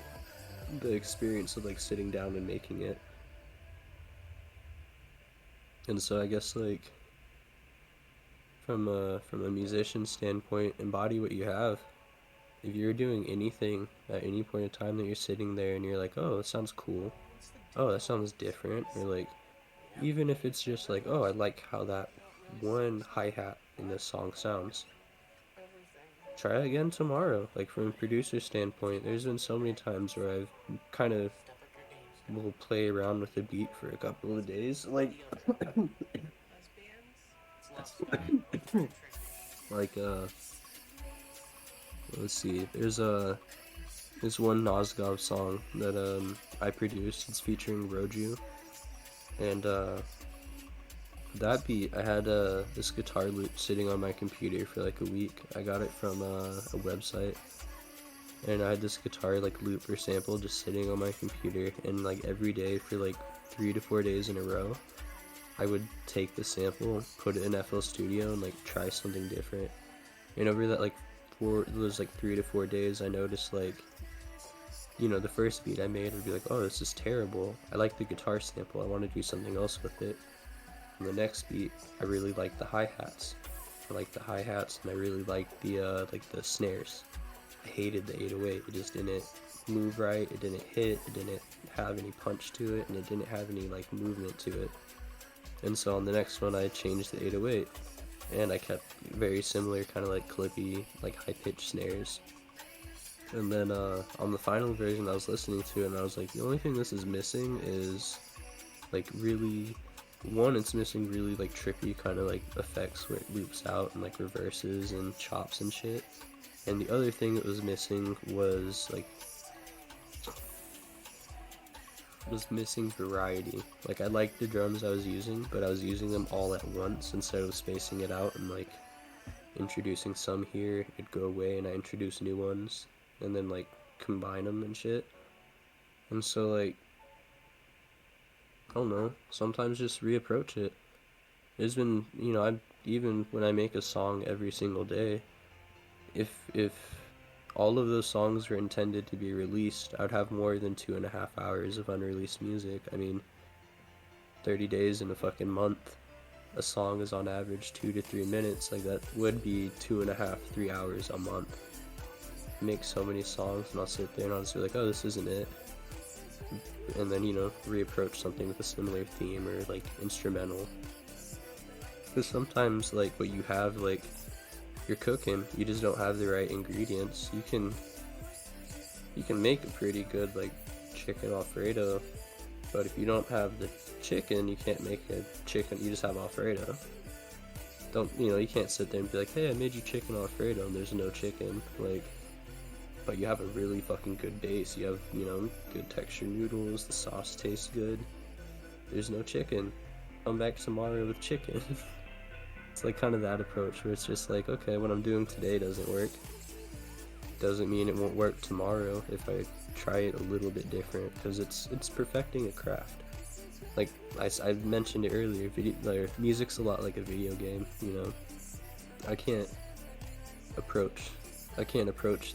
the experience of, like, sitting down and making it. And so I guess, like, from a musician standpoint, embody what you have. If you're doing anything at any point in time that you're sitting there and you're like, oh, that sounds cool, oh, that sounds different, or like, Even if it's just like, oh, I like how that one hi-hat in this song sounds. Try it again tomorrow. Like, from a producer standpoint, there's been so many times where I've kind of will play around with the beat for a couple of days. Like, let's see, there's one Nosgov song that I produced. It's featuring Roju, and that beat, I had this guitar loop sitting on my computer for like a week. I got it from a website, and I had this guitar like loop or sample just sitting on my computer, and like every day for like 3 to 4 days in a row, I would take the sample, put it in FL Studio, and like try something different. And over that like those like 3 to 4 days, I noticed like, you know, the first beat I made would be like, oh, this is terrible. I like the guitar sample. I want to do something else with it. And the next beat, I really liked the hi-hats. I liked the hi-hats, and I really liked the snares. I hated the 808. It just didn't move right. It didn't hit. It didn't have any punch to it, and it didn't have any like movement to it. And so on the next one, I changed the 808, and I kept very similar, kind of like clippy, like high-pitched snares. And then on the final version, I was listening to it, and I was like, the only thing this is missing is like really, one, it's missing really like trippy kind of like effects where it loops out and like reverses and chops and shit. And the other thing it was missing was missing variety. Like, I liked the drums I was using, but I was using them all at once instead of spacing it out and like introducing some here, it'd go away, and I introduce new ones and then like combine them and shit. And so like, I don't know, sometimes just reapproach it. There's been, you know, I even when I make a song every single day, if all of those songs were intended to be released, I'd have more than 2.5 hours of unreleased music. I mean, 30 days in a fucking month, a song is on average 2 to 3 minutes. Like, that would be 2.5, 3 hours a month. I make so many songs, and I'll sit there and I'll just be like, oh, this isn't it. And then, you know, reapproach something with a similar theme or like instrumental. Because sometimes, like, what you have, like, you're cooking, you just don't have the right ingredients. You can make a pretty good like chicken Alfredo, but if you don't have the chicken, you can't make a chicken. You just have Alfredo. You can't sit there and be like, hey, I made you chicken Alfredo, and there's no chicken. Like, but you have a really fucking good base. You have, you know, good texture noodles. The sauce tastes good. There's no chicken. Come back tomorrow with chicken. It's like kind of that approach where it's just like, okay, what I'm doing today doesn't work. Doesn't mean it won't work tomorrow if I try it a little bit different, because it's perfecting a craft. Like I mentioned it earlier, music's a lot like a video game. You know, I can't approach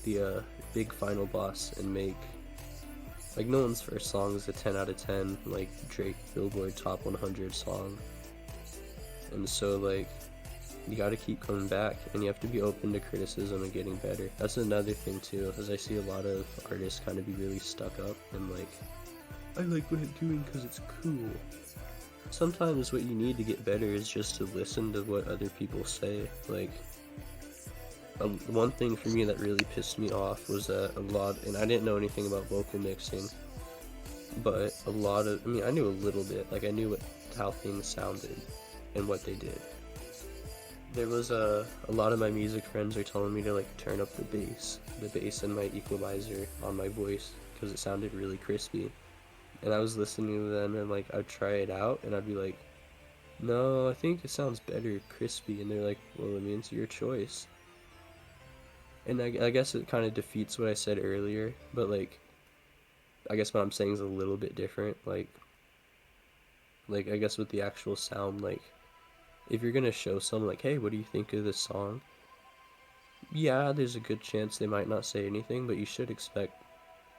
the big final boss and make, like, no one's first song is a 10 out of 10 like Drake Billboard Top 100 song. And so like, you gotta keep coming back, and you have to be open to criticism and getting better. That's another thing too, as I see a lot of artists kind of be really stuck up and like, I like what I'm doing because it's cool. Sometimes what you need to get better is just to listen to what other people say. Like, one thing for me that really pissed me off was that and I didn't know anything about vocal mixing, but I knew a little bit. Like, I knew how things sounded and what they did. There was a lot of my music friends are telling me to like turn up the bass in my equalizer on my voice because it sounded really crispy. And I was listening to them, and like, I'd try it out and I'd be like, no, I think it sounds better crispy. And they're like, well, I mean, it's your choice. And I guess it kind of defeats what I said earlier, but like, I guess what I'm saying is a little bit different. Like I guess with the actual sound, like, if you're gonna show someone like, hey, what do you think of this song? Yeah, there's a good chance they might not say anything, but you should expect,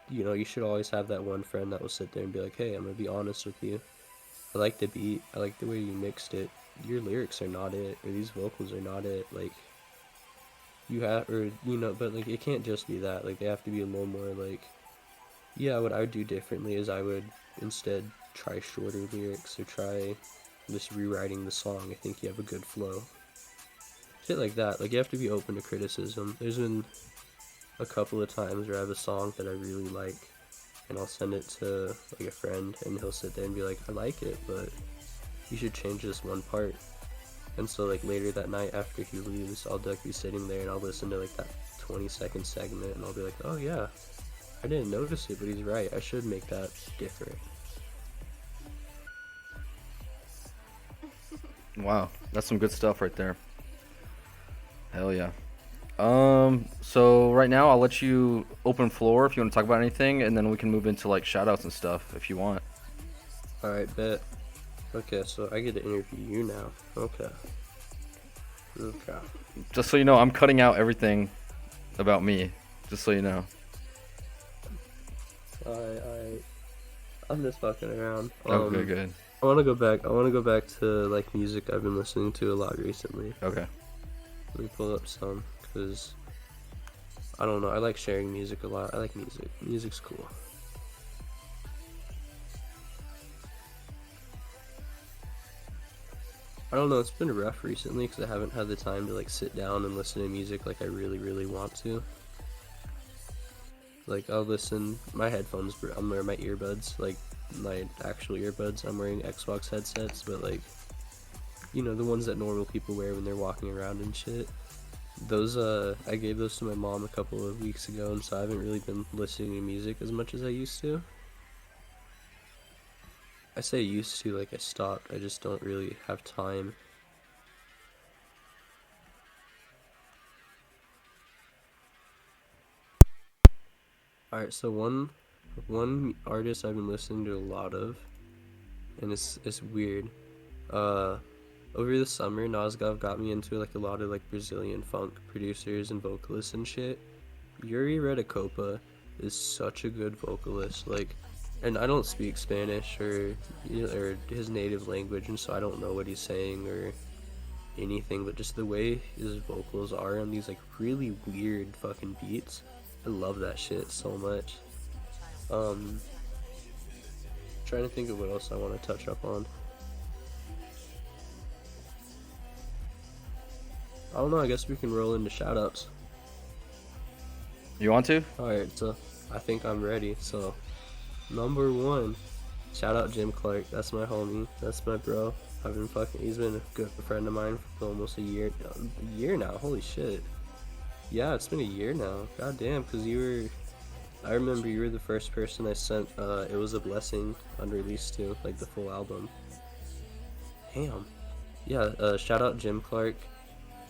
you should always have that one friend that will sit there and be like, hey, I'm gonna be honest with you. I like the beat. I like the way you mixed it. Your lyrics are not it, or these vocals are not it. Like, but like, it can't just be that. Like, they have to be a little more like, yeah, what I would do differently is I would instead try shorter lyrics or try just rewriting the song. I think you have a good flow. Shit like that. Like, you have to be open to criticism. There's been a couple of times where I have a song that I really like, and I'll send it to like a friend, and he'll sit there and be like, I like it, but you should change this one part. And so like later that night after he leaves, I'll like be sitting there and I'll listen to like that 20-second segment, and I'll be like, oh yeah, I didn't notice it, but he's right, I should make that different. Wow, that's some good stuff right there. Hell yeah. So right now I'll let you open floor if you want to talk about anything, and then we can move into like shout outs and stuff if you want. Alright, bet. Okay, so I get to interview you now. Okay. Just so you know, I'm cutting out everything about me. Just so you know. I'm just fucking around. Okay, good. I wanna go back to like music I've been listening to a lot recently. Okay. Let me pull up some, because I don't know, I like sharing music a lot. I like music. Music's cool. I don't know, it's been rough recently because I haven't had the time to like sit down and listen to music like I really want to. Like, I'll listen, my headphones, I'm wearing my earbuds, like my actual earbuds. I'm wearing Xbox headsets, but like, you know, the ones that normal people wear when they're walking around and shit. Those, I gave those to my mom a couple of weeks ago, and so I haven't really been listening to music as much as I used to. I say used to, like I stopped, I just don't really have time. Alright, so one artist I've been listening to a lot of, and it's weird. Over the summer, Nasgav got me into like a lot of like Brazilian funk producers and vocalists and shit. Yuri Redicopa is such a good vocalist, like, and I don't speak Spanish or his native language, and so I don't know what he's saying or anything, but just the way his vocals are on these like really weird fucking beats, I love that shit so much. Trying to think of what else I want to touch up on. I don't know, I guess we can roll into shoutouts. You want to? Alright, so I think I'm ready. So, number one, shout out gymclark. That's my homie. That's my bro. He's been a good friend of mine for almost a year now. Holy shit. Yeah, it's been a year now. God damn, because I remember you were the first person I sent, It Was a Blessing unreleased to, like the full album. Damn. Yeah, shout out gymclark.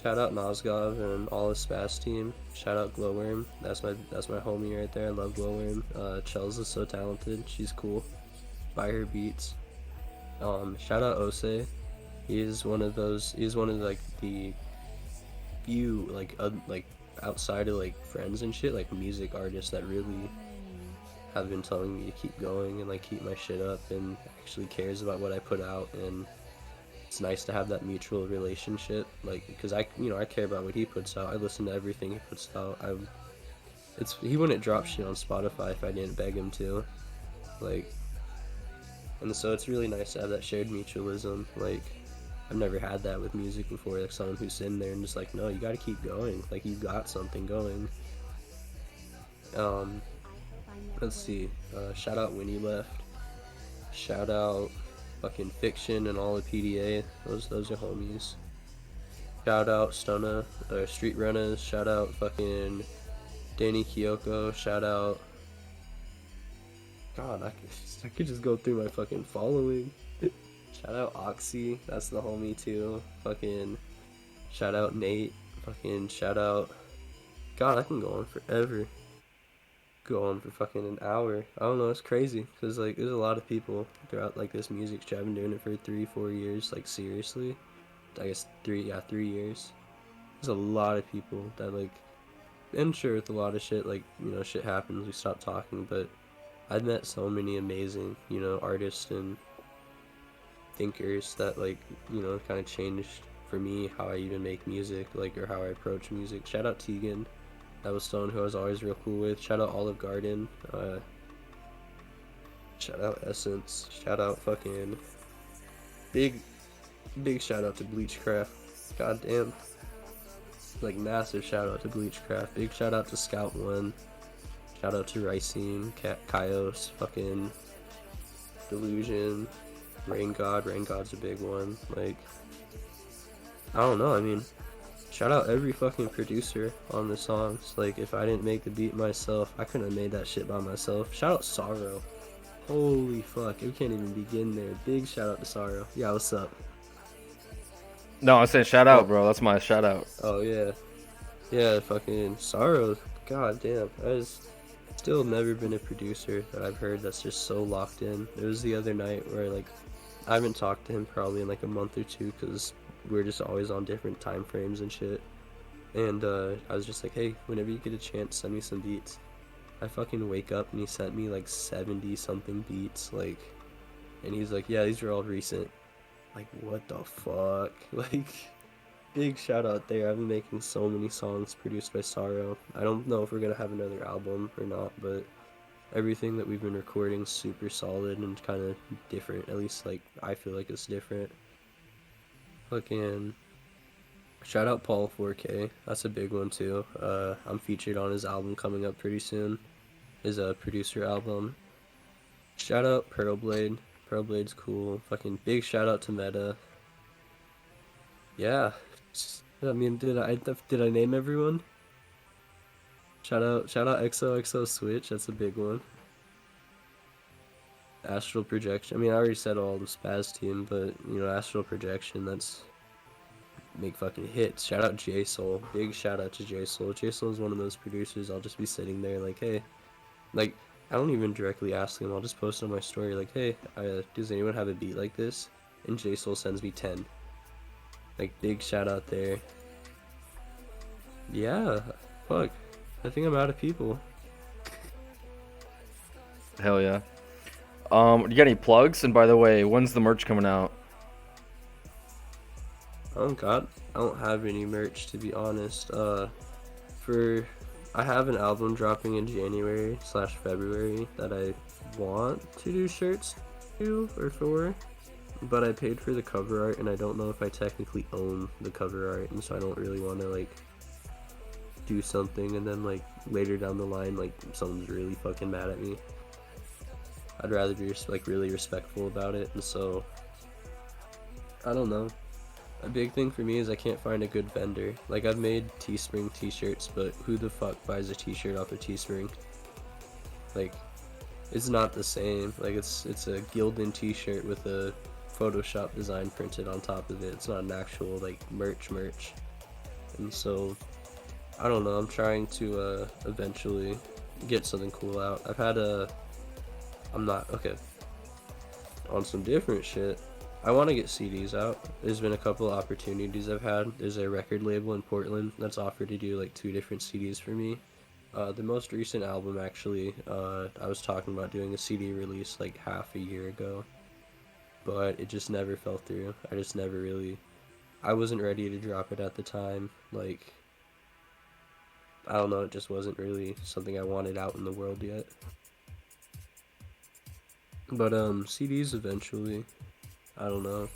Shout out Nosgov and all his Spaz team. Shout out Glowworm. That's my homie right there. I love Glowworm. Chels is so talented. She's cool. Buy her beats. Shout out Ose. He's one of like the few like outside of like friends and shit, like music artists that really have been telling me to keep going and like keep my shit up and actually cares about what I put out, and it's nice to have that mutual relationship, like, because I care about what he puts out. I listen to everything he puts out. He wouldn't drop shit on Spotify if I didn't beg him to, like, and so it's really nice to have that shared mutualism. Like, I've never had that with music before, like someone who's sitting there and just like, no, you gotta keep going, like, you got something going. Let's see, shout out Winnie Left, shout out fucking Fiction and all the PDA, those are homies. Shout out Stunna, Street Runners, shout out fucking Danny Kyoko, shout out, God, I could just go through my fucking following. Shout out Oxy, that's the homie too. Fucking shout out Nate, fucking shout out, God, I can go on forever. Go on for fucking an hour. I don't know, it's crazy, because like there's a lot of people throughout like this music shit. I've been doing it for 3-4 years, like seriously. I guess 3 years. There's a lot of people that like, and sure, with a lot of shit, like, you know, shit happens, we stop talking, but I've met so many amazing, you know, artists and thinkers that like, you know, kind of changed for me how I even make music, like, or how I approach music. Shout out Tegan. That was someone who I was always real cool with. Shout out Olive Garden. Shout out Essence. Shout out fucking big shout out to Bleachcraft. Goddamn. Like massive shout out to Bleachcraft. Big shout out to Scout One. Shout out to Ricine, Kaios, fucking Delusion, Rain God. Rain God's a big one. Like, I don't know. I mean, shout out every fucking producer on the songs. Like, if I didn't make the beat myself, I couldn't have made that shit by myself. Shout out Sorrow. Holy fuck, we can't even begin there. Big shout out to Sorrow. Yeah, what's up? No, I'm saying shout out, bro. That's my shout out. Oh yeah, yeah, fucking Sorrow. God damn, I've still never been a producer that I've heard that's just so locked in. It was the other night where like I haven't talked to him probably in like a month or two because we're just always on different time frames and shit. And I was just like, hey, whenever you get a chance, send me some beats. I fucking wake up and he sent me like 70 something beats, like, and he's like, yeah, these are all recent. Like, what the fuck? Like, big shout out there. I've been making so many songs produced by Sorrow. I don't know if we're gonna have another album or not, but everything that we've been recording is super solid and kind of different. At least, like, I feel like it's different. Fucking shout out Paul 4K. That's a big one too. I'm featured on his album coming up pretty soon. His producer album. Shout out Pearlblade. Pearlblade's cool. Fucking big shout out to Meta. Yeah. I mean, did I name everyone? Shout out XOXO Switch. That's a big one. Astral Projection. I mean, I already said all the Spaz team, but you know, Astral Projection. That's make fucking hits. Shout out J-Soul. Big shout out to J-Soul. J-Soul is one of those producers. I'll just be sitting there like, hey, like, I don't even directly ask him. I'll just post on my story like, hey, does anyone have a beat like this? And J-Soul sends me 10. Like, big shout out there. Yeah, fuck. I think I'm out of people. Hell yeah. You got any plugs? And by the way, when's the merch coming out? I don't have any merch, to be honest. I have an album dropping in January/February that I want to do shirts to or for, but I paid for the cover art and I don't know if I technically own the cover art, and so I don't really want to like do something and then like later down the line like someone's really fucking mad at me. I'd rather be like really respectful about it, and so I don't know. A big thing for me is I can't find a good vendor. Like, I've made Teespring t-shirts, but who the fuck buys a t-shirt off of Teespring? Like, it's not the same. Like, it's a Gildan t-shirt with a Photoshop design printed on top of it. It's not an actual, like, merch. And so, I don't know. I'm trying to eventually get something cool out. On some different shit. I want to get CDs out. There's been a couple of opportunities I've had. There's a record label in Portland that's offered to do like 2 different CDs for me. The most recent album, actually, I was talking about doing a CD release like half a year ago, but it just never fell through. I wasn't ready to drop it at the time. Like, I don't know, it just wasn't really something I wanted out in the world yet. But CDs eventually. I don't know.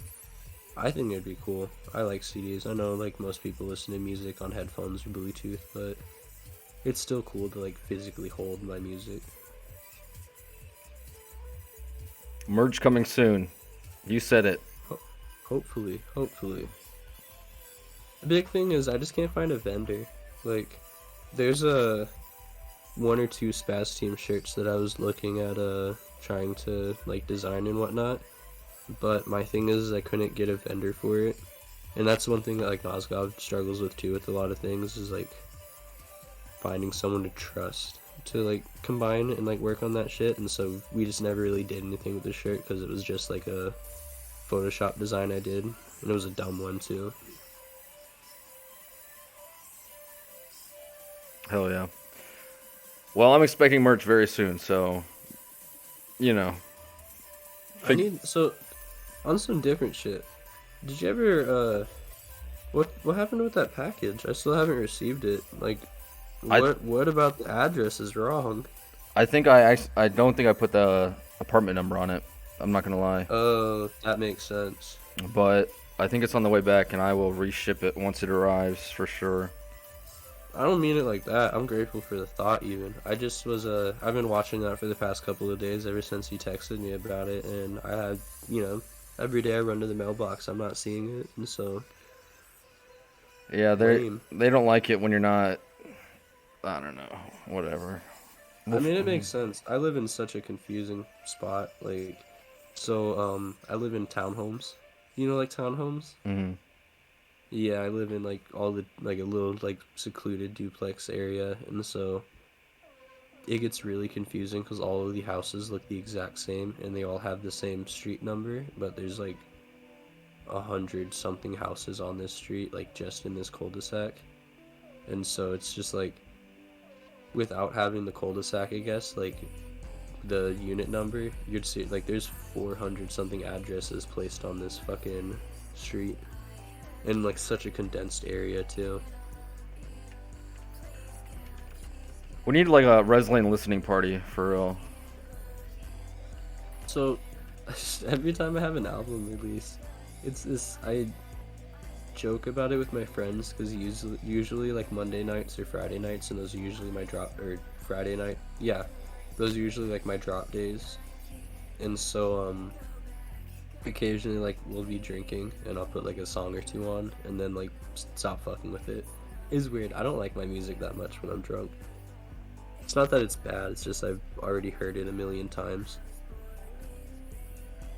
I think it'd be cool. I like CDs. I know like most people listen to music on headphones or Bluetooth, but it's still cool to like physically hold my music. Merch coming soon. You said it. Hopefully. The big thing is I just can't find a vendor. Like, there's a 1 or 2 Spaz Team shirts that I was looking at trying to like design and whatnot. But my thing is I couldn't get a vendor for it. And that's one thing that like Nosgov struggles with too with a lot of things, is like finding someone to trust to like combine and like work on that shit. And so we just never really did anything with the shirt because it was just like a Photoshop design I did, and it was a dumb one too. Hell yeah. Well, I'm expecting merch very soon, so you know. On some different shit, did you ever what happened with that package? I still haven't received it. Like, what about the address is wrong? I think I don't think I put the apartment number on it. I'm not gonna lie, Oh, that makes sense. but I think it's on the way back, and I will reship it once it arrives for sure. I don't mean it like that. I'm grateful for the thought even. I just was I've been watching that for the past couple of days ever since you texted me about it, and I had, every day I run to the mailbox, I'm not seeing it, and so Yeah, lame. they don't like it when you're not. I don't know. Whatever. I mean, it makes sense. I live in such a confusing spot. Like, so, I live in townhomes. You know, like townhomes? Mm-hmm. Yeah, I live in like all the like a little like secluded duplex area, and so it gets really confusing because all of the houses look the exact same and they all have the same street number, but there's like 100 something houses on this street, like just in this cul-de-sac, and so it's just like without having the cul-de-sac, I guess, like the unit number, you'd see like there's 400 something addresses placed on this fucking street in like such a condensed area too. We need like a rezlaine listening party for real. So every time I have an album release, it's this, I joke about it with my friends because usually like Monday nights or Friday nights, and those are usually my drop, or Friday night, yeah, those are usually like my drop days. And so occasionally like we'll be drinking and I'll put like a song or two on and then like stop fucking with it. It's weird. I don't like my music that much when I'm drunk. It's not that it's bad, it's just I've already heard it a million times.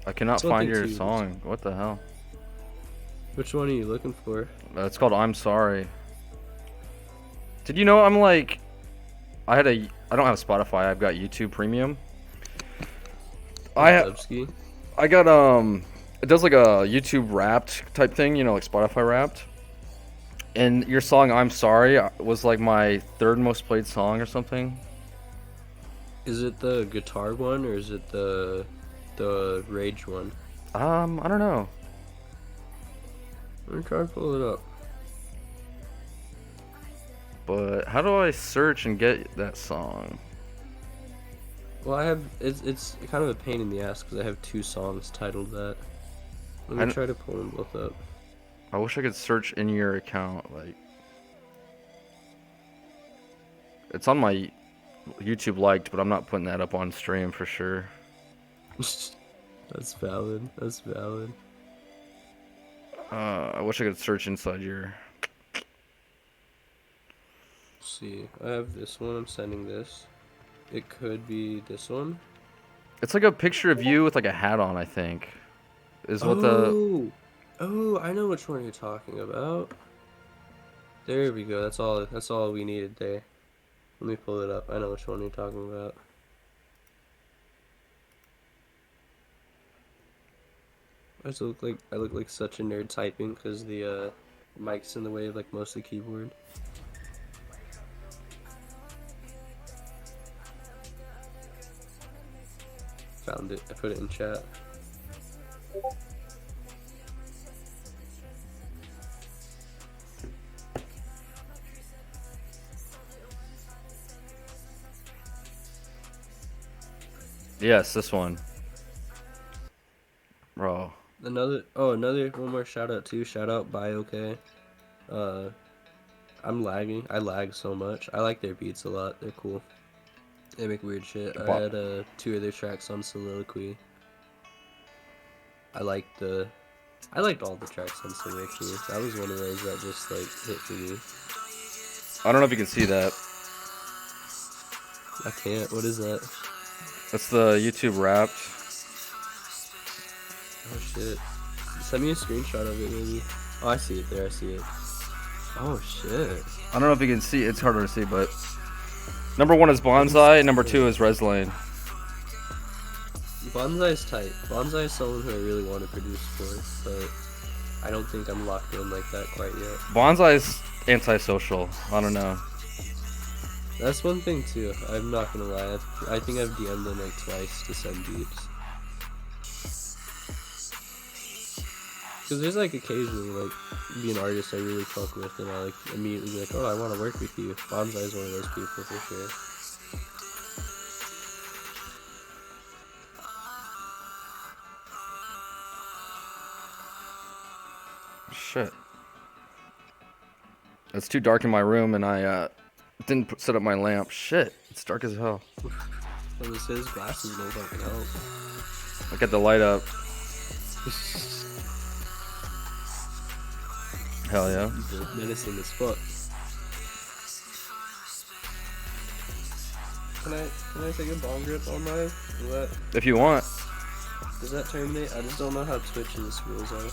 I cannot It's one find thing your too, song. What the hell? Which one are you looking for? It's called "I'm Sorry." Did you know I'm like, I don't have Spotify. I've got YouTube Premium. Dubsky? I got it does like a YouTube Wrapped type thing, you know, like Spotify Wrapped. And your song "I'm Sorry" was like my third most played song or something. Is it the guitar one or is it the rage one? I don't know. Let me try to pull it up. But how do I search and get that song? Well, I have it's kind of a pain in the ass because I have two songs titled that. Let me try to pull them both up. I wish I could search in your account. Like, it's on my YouTube liked, but I'm not putting that up on stream for sure. That's valid. That's valid. I wish I could search inside your. Let's see, I have this one. I'm sending this. It could be this one. It's like a picture of you with like a hat on, I think. Is what the. Oh, I know which one you're talking about. There we go. That's all we needed there. Let me pull it up. I know which one you're talking about. I look like such a nerd typing because the mic's in the way of like most of the keyboard. Found it. I put it in chat. Yes, this one. Bro. Another one more shout out too. Shout out by OK. I'm lagging. I lag so much. I like their beats a lot. They're cool. They make weird shit. I had 2 of their tracks on Soliloquy. I liked all the tracks on Soliloquy. That was one of those that just like hit for me. I don't know if you can see that. I can't. What is that? That's the YouTube Wrapped. Oh shit. Send me a screenshot of it maybe. Oh, I see it there. I see it. Oh shit. I don't know if you can see. It's harder to see, but number 1 is Bonsai, and number 2 is rezlaine. Bonsai is tight. Bonsai is someone who I really want to produce for, but I don't think I'm locked in like that quite yet. Bonsai is antisocial. I don't know. That's one thing too. I'm not gonna lie. I think I've DM'd them like twice to send beats. Because there's like occasionally like be an artist I really fuck with and I like immediately be like, oh, I want to work with you. Bonsai is one of those people for sure. Shit. It's too dark in my room, and I didn't set up my lamp. Shit. It's dark as hell. Well, this his glasses don't fucking help. I got the light up. Hell yeah. He's menacing as fuck. Can I take a bong rip on my what? If you want. Does that terminate? I just don't know how Twitch's rules are.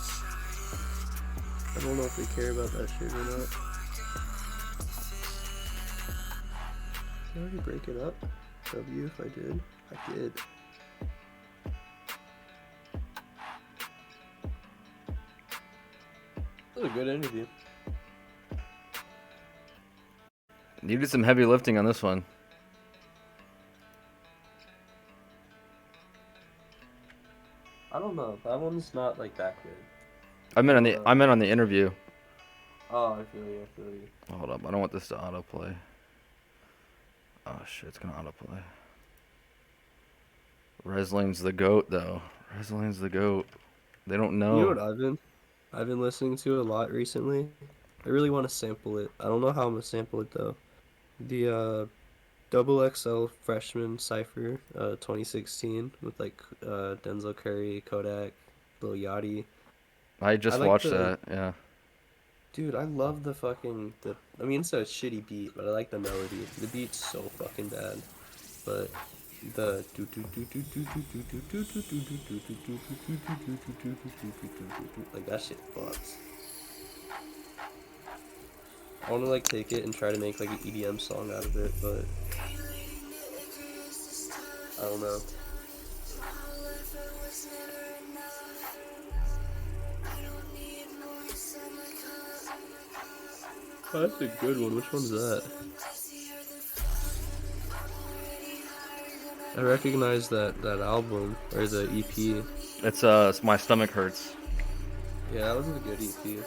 I don't know if they care about that shit or not. Did I already break it up? W if I did. I did. That was a good interview. You did some heavy lifting on this one. I don't know. That one's not like that good. I meant on the interview. Oh, I feel you. I feel you. Hold up. I don't want this to autoplay. Oh shit, it's gonna autoplay. Reslaine's the goat, though. Reslaine's the goat. They don't know. You know what I've been listening to a lot recently. I really want to sample it. I don't know how I'm gonna sample it though. The Double XL Freshman Cipher, 2016 with like Denzel Curry, Kodak, Lil Yachty. I just like watched the- that. Yeah. Dude, I love the fucking I mean, it's a shitty beat, but I like the melody. The beat's so fucking bad, but the like that shit fucks. I want to like take it and try to make like an EDM song out of it, but I don't know. Oh, that's a good one. Which one's that? I recognize that album or the EP. It's My Stomach Hurts. Yeah, that was a good EP.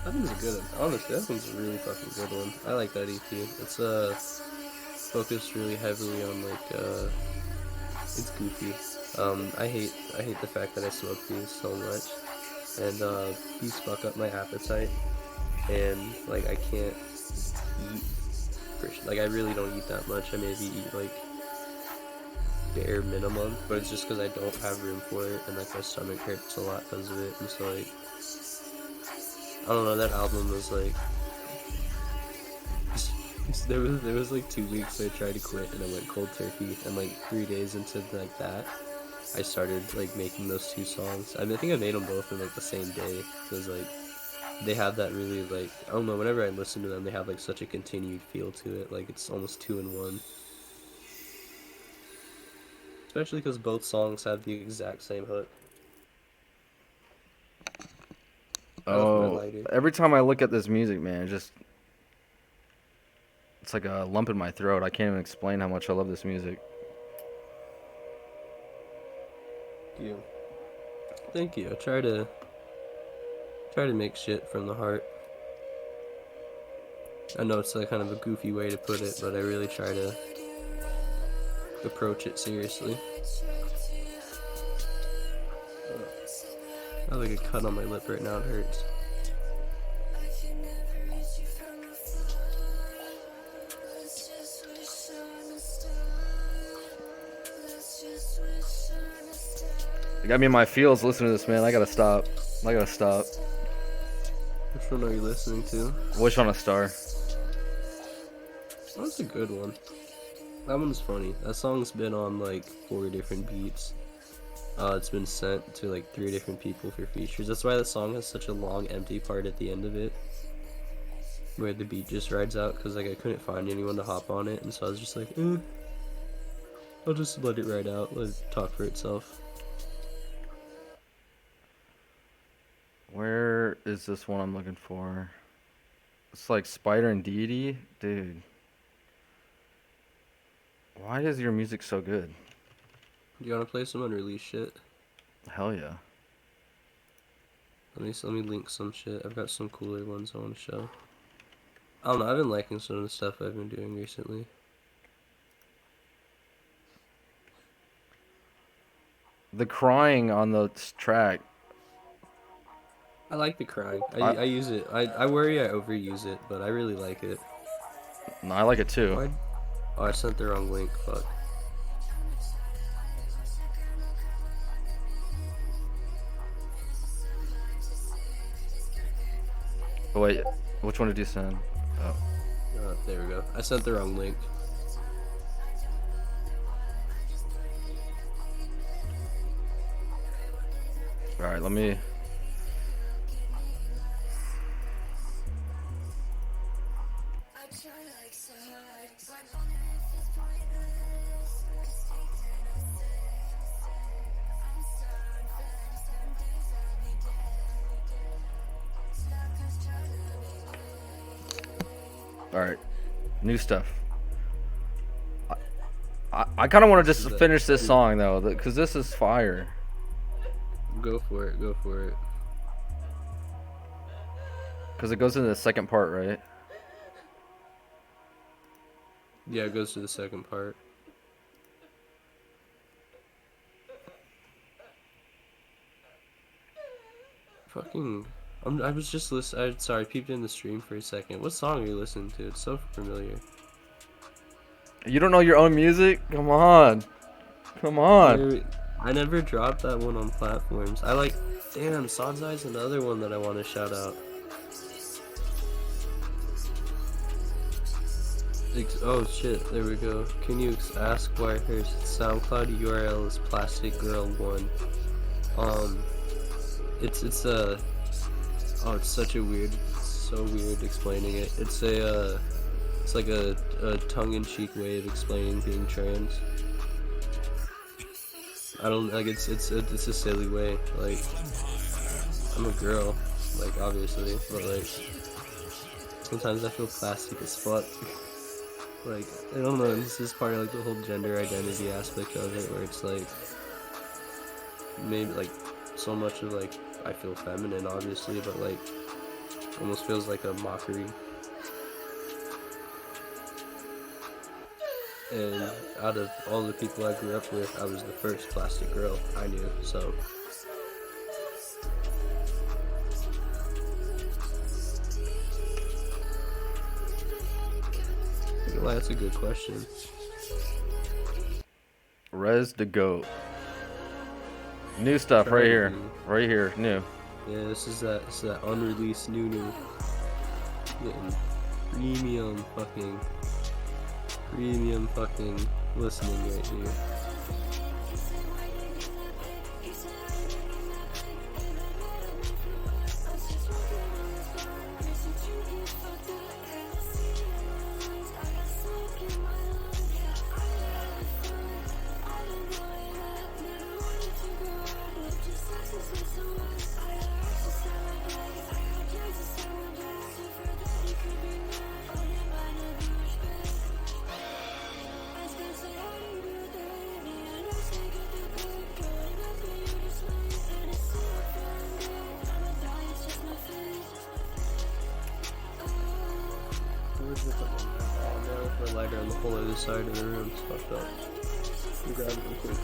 That one's a good one. Honestly, that one's a really fucking good one. I like that EP. It's focused really heavily on like it's goofy. I hate the fact that I smoke these so much, and these fuck up my appetite, and like I can't eat. Like I really don't eat that much. I maybe eat like bare minimum, but it's just because I don't have room for it, and like my stomach hurts a lot because of it, and so like I don't know. That album was like there was like 2 weeks I tried to quit and I went cold turkey, and like 3 days into like that I started like making those two songs. I mean, I think I made them both in like the same day because like they have that really like I don't know. Whenever I listen to them, they have like such a continued feel to it. Like it's almost 2 in 1. Especially because both songs have the exact same hook. Oh, every time I look at this music, man, it's like a lump in my throat. I can't even explain how much I love this music. Thank you. I try to make shit from the heart. I know it's like kind of a goofy way to put it, but I really try to approach it seriously. I have like a cut on my lip right now, it hurts. It got me in my feels listening to this, man. I gotta stop. Which one are you listening to? Wish on a Star. Oh, that's a good one. That one's funny. That song's been on like 4 different beats. It's been sent to like 3 different people for features. That's why the song has such a long empty part at the end of it, where the beat just rides out, because like I couldn't find anyone to hop on it, and so I was just like, I'll just let it ride out, let it talk for itself. Where is this one I'm looking for? It's like Spider and Deity? Dude. Why is your music so good? Do you want to play some unreleased shit? Hell yeah. Let me link some shit. I've got some cooler ones I want to show. I don't know, I've been liking some of the stuff I've been doing recently. The crying on the track. I like the crying. I- I use it. I worry I overuse it, but I really like it. No, I like it too. Why? Oh, I sent the wrong link. Fuck. Oh, wait, which one did you send? Oh. There we go. I sent the wrong link. All right, let me. All right, new stuff. I kind of want to just finish this song though, because this is fire. Go for it. Go for it. Because it goes into the second part, right? Yeah, it goes to the second part. Fucking. I was just listening. Sorry, I peeped in the stream for a second. What song are you listening to? It's so familiar. You don't know your own music? Come on. Come on. I never dropped that one on platforms. I like. Damn, Sanzai's another one that I want to shout out. Oh shit, there we go. Can you ask why her SoundCloud URL is Plastic Girl 1? It's oh, it's such a weird, so weird explaining it. It's like a tongue-in-cheek way of explaining being trans. I don't, like, it's a silly way. Like, I'm a girl, like, obviously, but like, sometimes I feel plastic as fuck. Like, I don't know, this is part of like the whole gender identity aspect of it, where it's like, maybe like, so much of like, I feel feminine obviously, but like, almost feels like a mockery. And out of all the people I grew up with, I was the first plastic girl I knew, so. Well, that's a good question. Rez the Goat. New stuff right here. Right here, new. Yeah, this is that unreleased new. Getting premium fucking listening right here. Lighter on the whole other side of the room. It's fucked up. You grab it real quick.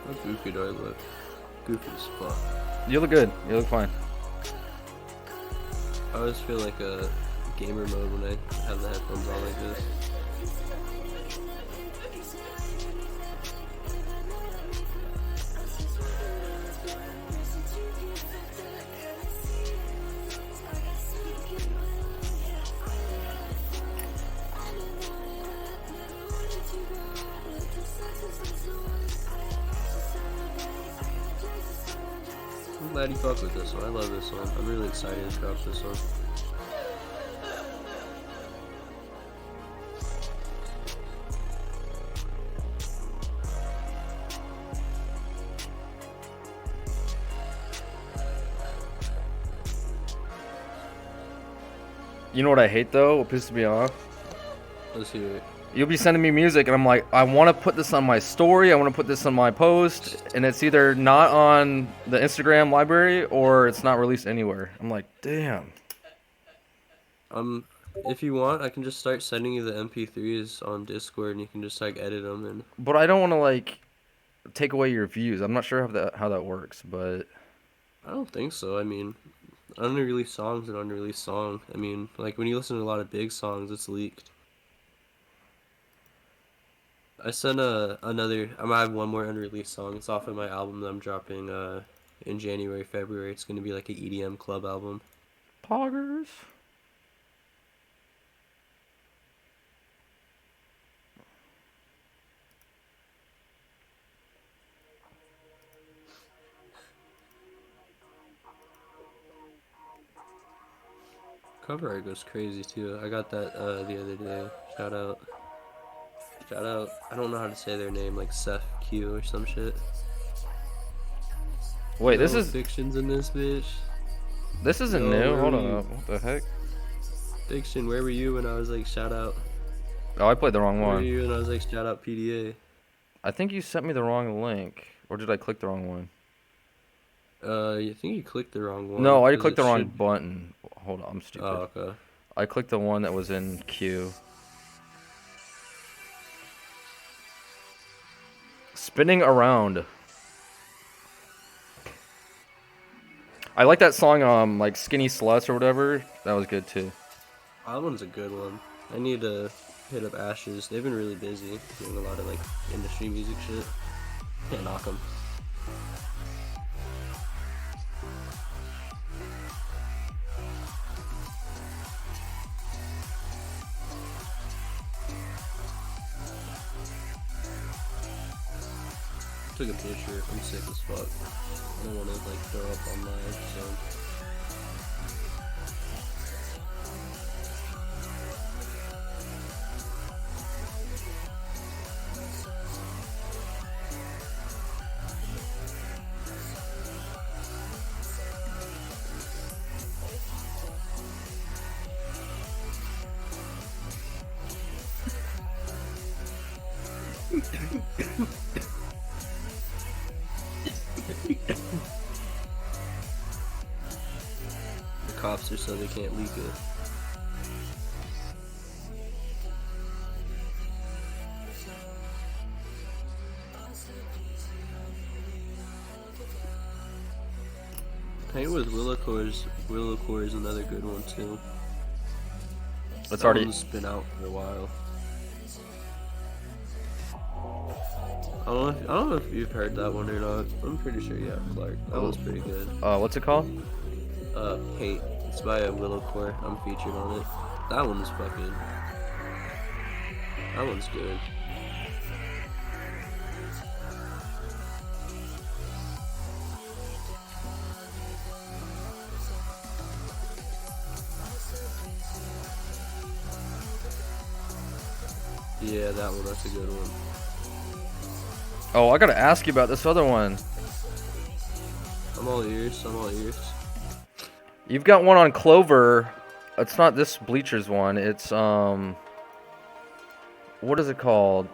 How goofy do I look? Goofy as fuck. You look good. You look fine. I always feel like a gamer mode when I have the headphones on like this. I'm glad you fuck with this one. I love this one. I'm really excited to drop this one. You know what I hate though? What pisses me off? Let's hear it. You'll be sending me music, and I'm like, I want to put this on my story. I want to put this on my post, and it's either not on the Instagram library or it's not released anywhere. I'm like, damn. If you want, I can just start sending you the MP3s on Discord, and you can just like edit them. And But I don't want to like take away your views. I'm not sure how that works, but I don't think so. I mean, unreleased songs and unreleased song. I mean, like when you listen to a lot of big songs, it's leaked. I sent another. I might have one more unreleased song. It's off of my album that I'm dropping in January, February. It's gonna be like an EDM club album. poggers. Cover art goes crazy too. I got that the other day. Shout out. Shout out. I don't know how to say their name, like Seth Q or some shit. Wait, this No is Fiction's in this bitch. this isn't Yo, new. where Hold were you? on. What the heck? Fiction, where were you when I was like shout out? Oh, I played the wrong Where were one. you when I was like shout out PDA? I think you sent me the wrong link, or did I click the wrong one? I think you clicked the wrong one. No, I 'cause clicked it the wrong should- button. Hold on, I'm stupid. Oh, okay. I clicked the one that was in queue. Spinning around. I like that song, like Skinny Sluts or whatever. That was good too. That one's a good one. I need to hit up Ashes. They've been really busy doing a lot of like industry music shit. Can't knock them. Took a picture. I'm sick as fuck. I don't want to like throw up on my episode. The cops are so they can't leak it. Paint with Willowcore is another good one too. It's That already. one's been out for a while. I don't know if you've heard that one or not. I'm pretty sure you have, Clark. That one's pretty good. What's it called? Paint. It's by Willowcore. I'm featured on it. That one's fucking. That one's good. Yeah, that one. That's a good one. Oh, I gotta ask you about this other one. I'm all ears. I'm all ears. You've got one on Clover. It's not this Bleachers one. It's what is it called?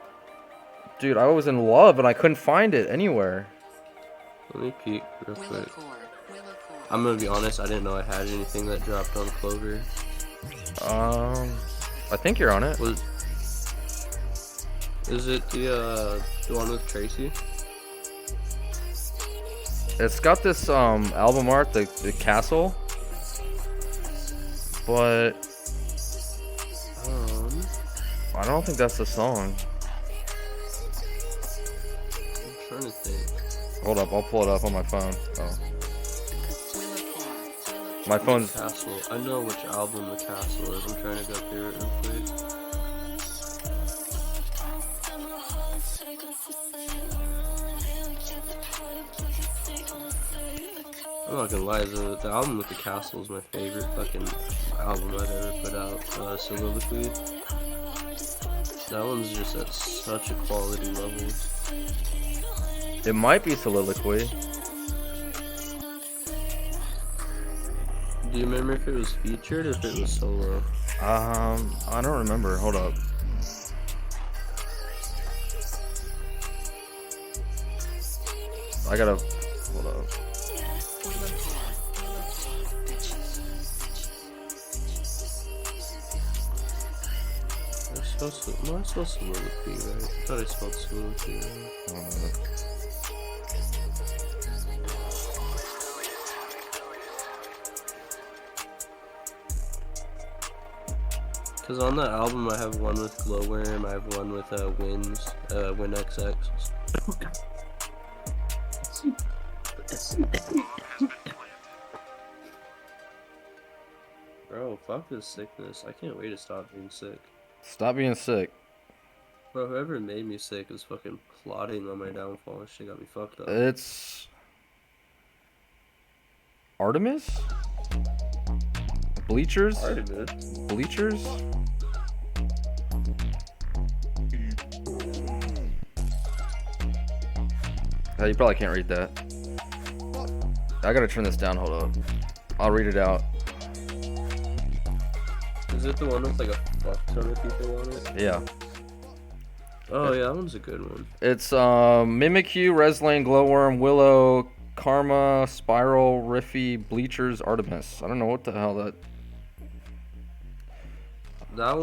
Dude, I was in love and I couldn't find it anywhere. Let me peek real quick. I'm gonna be honest. I didn't know I had anything that dropped on Clover. I think you're on it. Is it the one with Tracy? It's got this album art, the castle, but I don't think that's the song. I'm trying to think. Hold up, I'll pull it up on my phone. Oh, my phone's. Castle. I know which album the Castle is. I'm trying to go through it real quick. I'm not gonna lie, the album with the Castle is my favorite fucking album I've ever put out. Soliloquy. That one's just at such a quality level. It might be Soliloquy. Do you remember if it was featured or if it was solo? I don't remember. Hold up. I gotta hold up. I spelled soliloquy, right? I thought I spelled soliloquy, right? I don't know. Because on that album I have one with Glowworm, I have one with Win XX. Bro, fuck this sickness. I can't wait to stop being sick. Stop being sick. Bro, whoever made me sick is fucking plotting on my downfall. Shit got me fucked up. It's Artemis? Bleachers? Artemis? Bleachers? Oh, you probably can't read that. I gotta turn this down, hold up. I'll read it out. Is it the one with like a fuck ton of people on it? Yeah. Oh yeah, that one's a good one. It's Mimikyu, Rezlaine, Glowworm, Willow, Karma, Spiral, Riffy, Bleachers, Artemis. I don't know what the hell that... That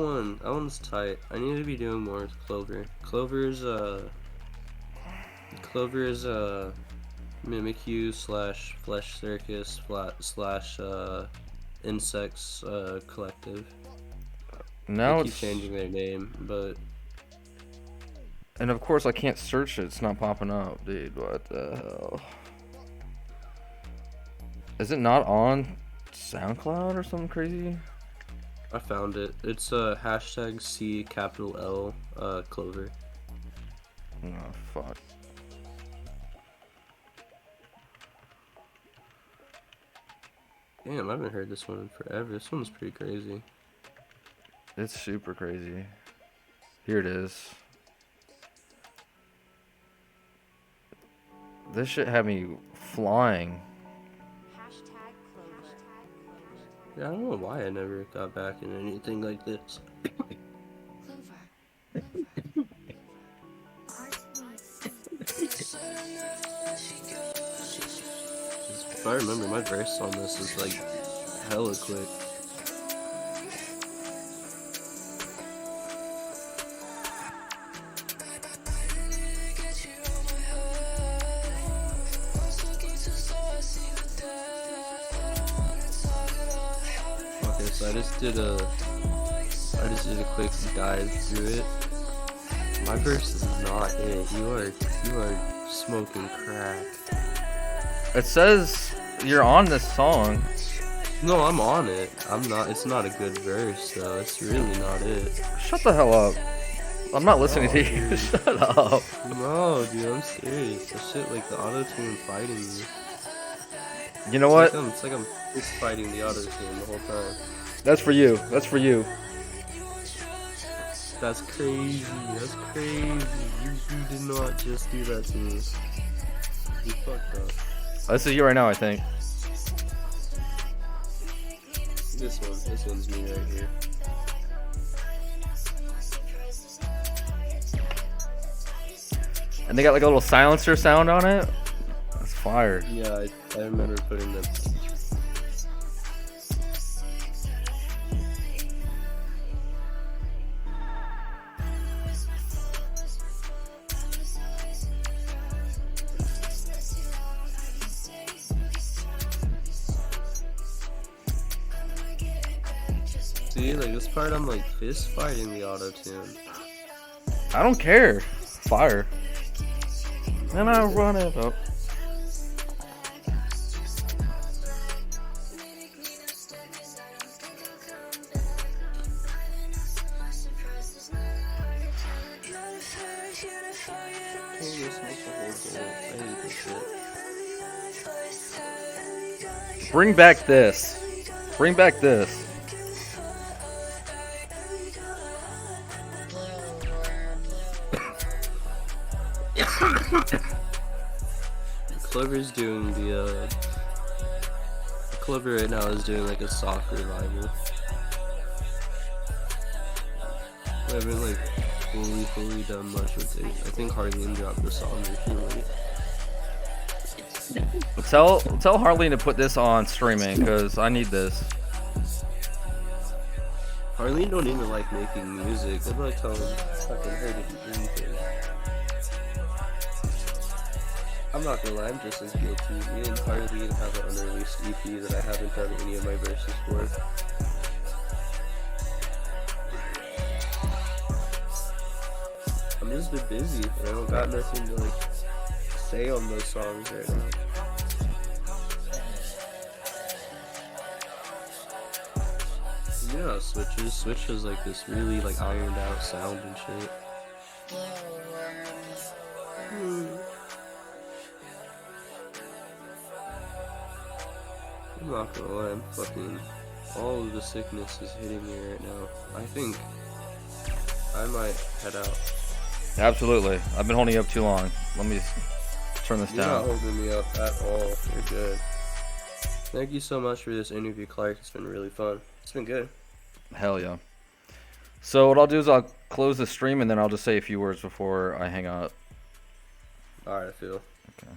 one's tight. I need to be doing more with Clover. Clover is Mimikyu / Flesh Circus / Insects Collective. Now They it's... keep changing their name, but And of course I can't search it. It's not popping up, dude. What the hell? Is it not on SoundCloud or something crazy? I found it. It's hashtag C_L Clover. Oh, fuck. Damn, I haven't heard this one in forever. This one's pretty crazy. It's super crazy. Here it is. This shit had me flying. Yeah, I don't know why I never got back in anything like this. If I remember, my verse on this is like hella quick. Okay, so I just did a quick dive through it. My verse is not it. You are smoking crack. It says you're on this song. No, I'm on it. I'm not. It's not a good verse, though. It's really not it. Shut the hell up. I'm not listening to you. Shut up. No, dude, I'm serious. That shit, like the auto-tune fighting you. You know what? It's like I'm fist fighting the auto-tune the whole time. That's for you. That's for you. That's crazy. That's crazy. You did not just do that to me. You fucked up. This is you right now, I think. This one's me right here. And they got like a little silencer sound on it. That's fire. Yeah, I remember putting them. See, like this part, I'm like fist fighting the auto tune. I don't care. Fire. And I run it up. Bring back this. Bring back this. Clover's doing the Clover right now is doing like a soft revival. I haven't like fully done much with it. I think Harleen dropped the song recently. Tell Harleen to put this on streaming because I need this. Harleen don't even like making music. I'm not telling fucking her to do anything. I'm not gonna lie, I'm just as guilty. Me and Harleen have an unreleased EP that I haven't done any of my verses for. I'm just been busy, and I don't got nothing to like say on those songs right now. You know how Switch has like this really like ironed out sound and shit. I'm not gonna lie, I'm fucking all of the sickness is hitting me right now. I think I might head out. Absolutely. I've been holding you up too long. Let me turn this You're not down. holding me up at all. You're good. Thank you so much for this interview, Clark. It's been really fun. It's been good. Hell yeah. So what I'll do is I'll close the stream and then I'll just say a few words before I hang up. Alright, I feel. Okay.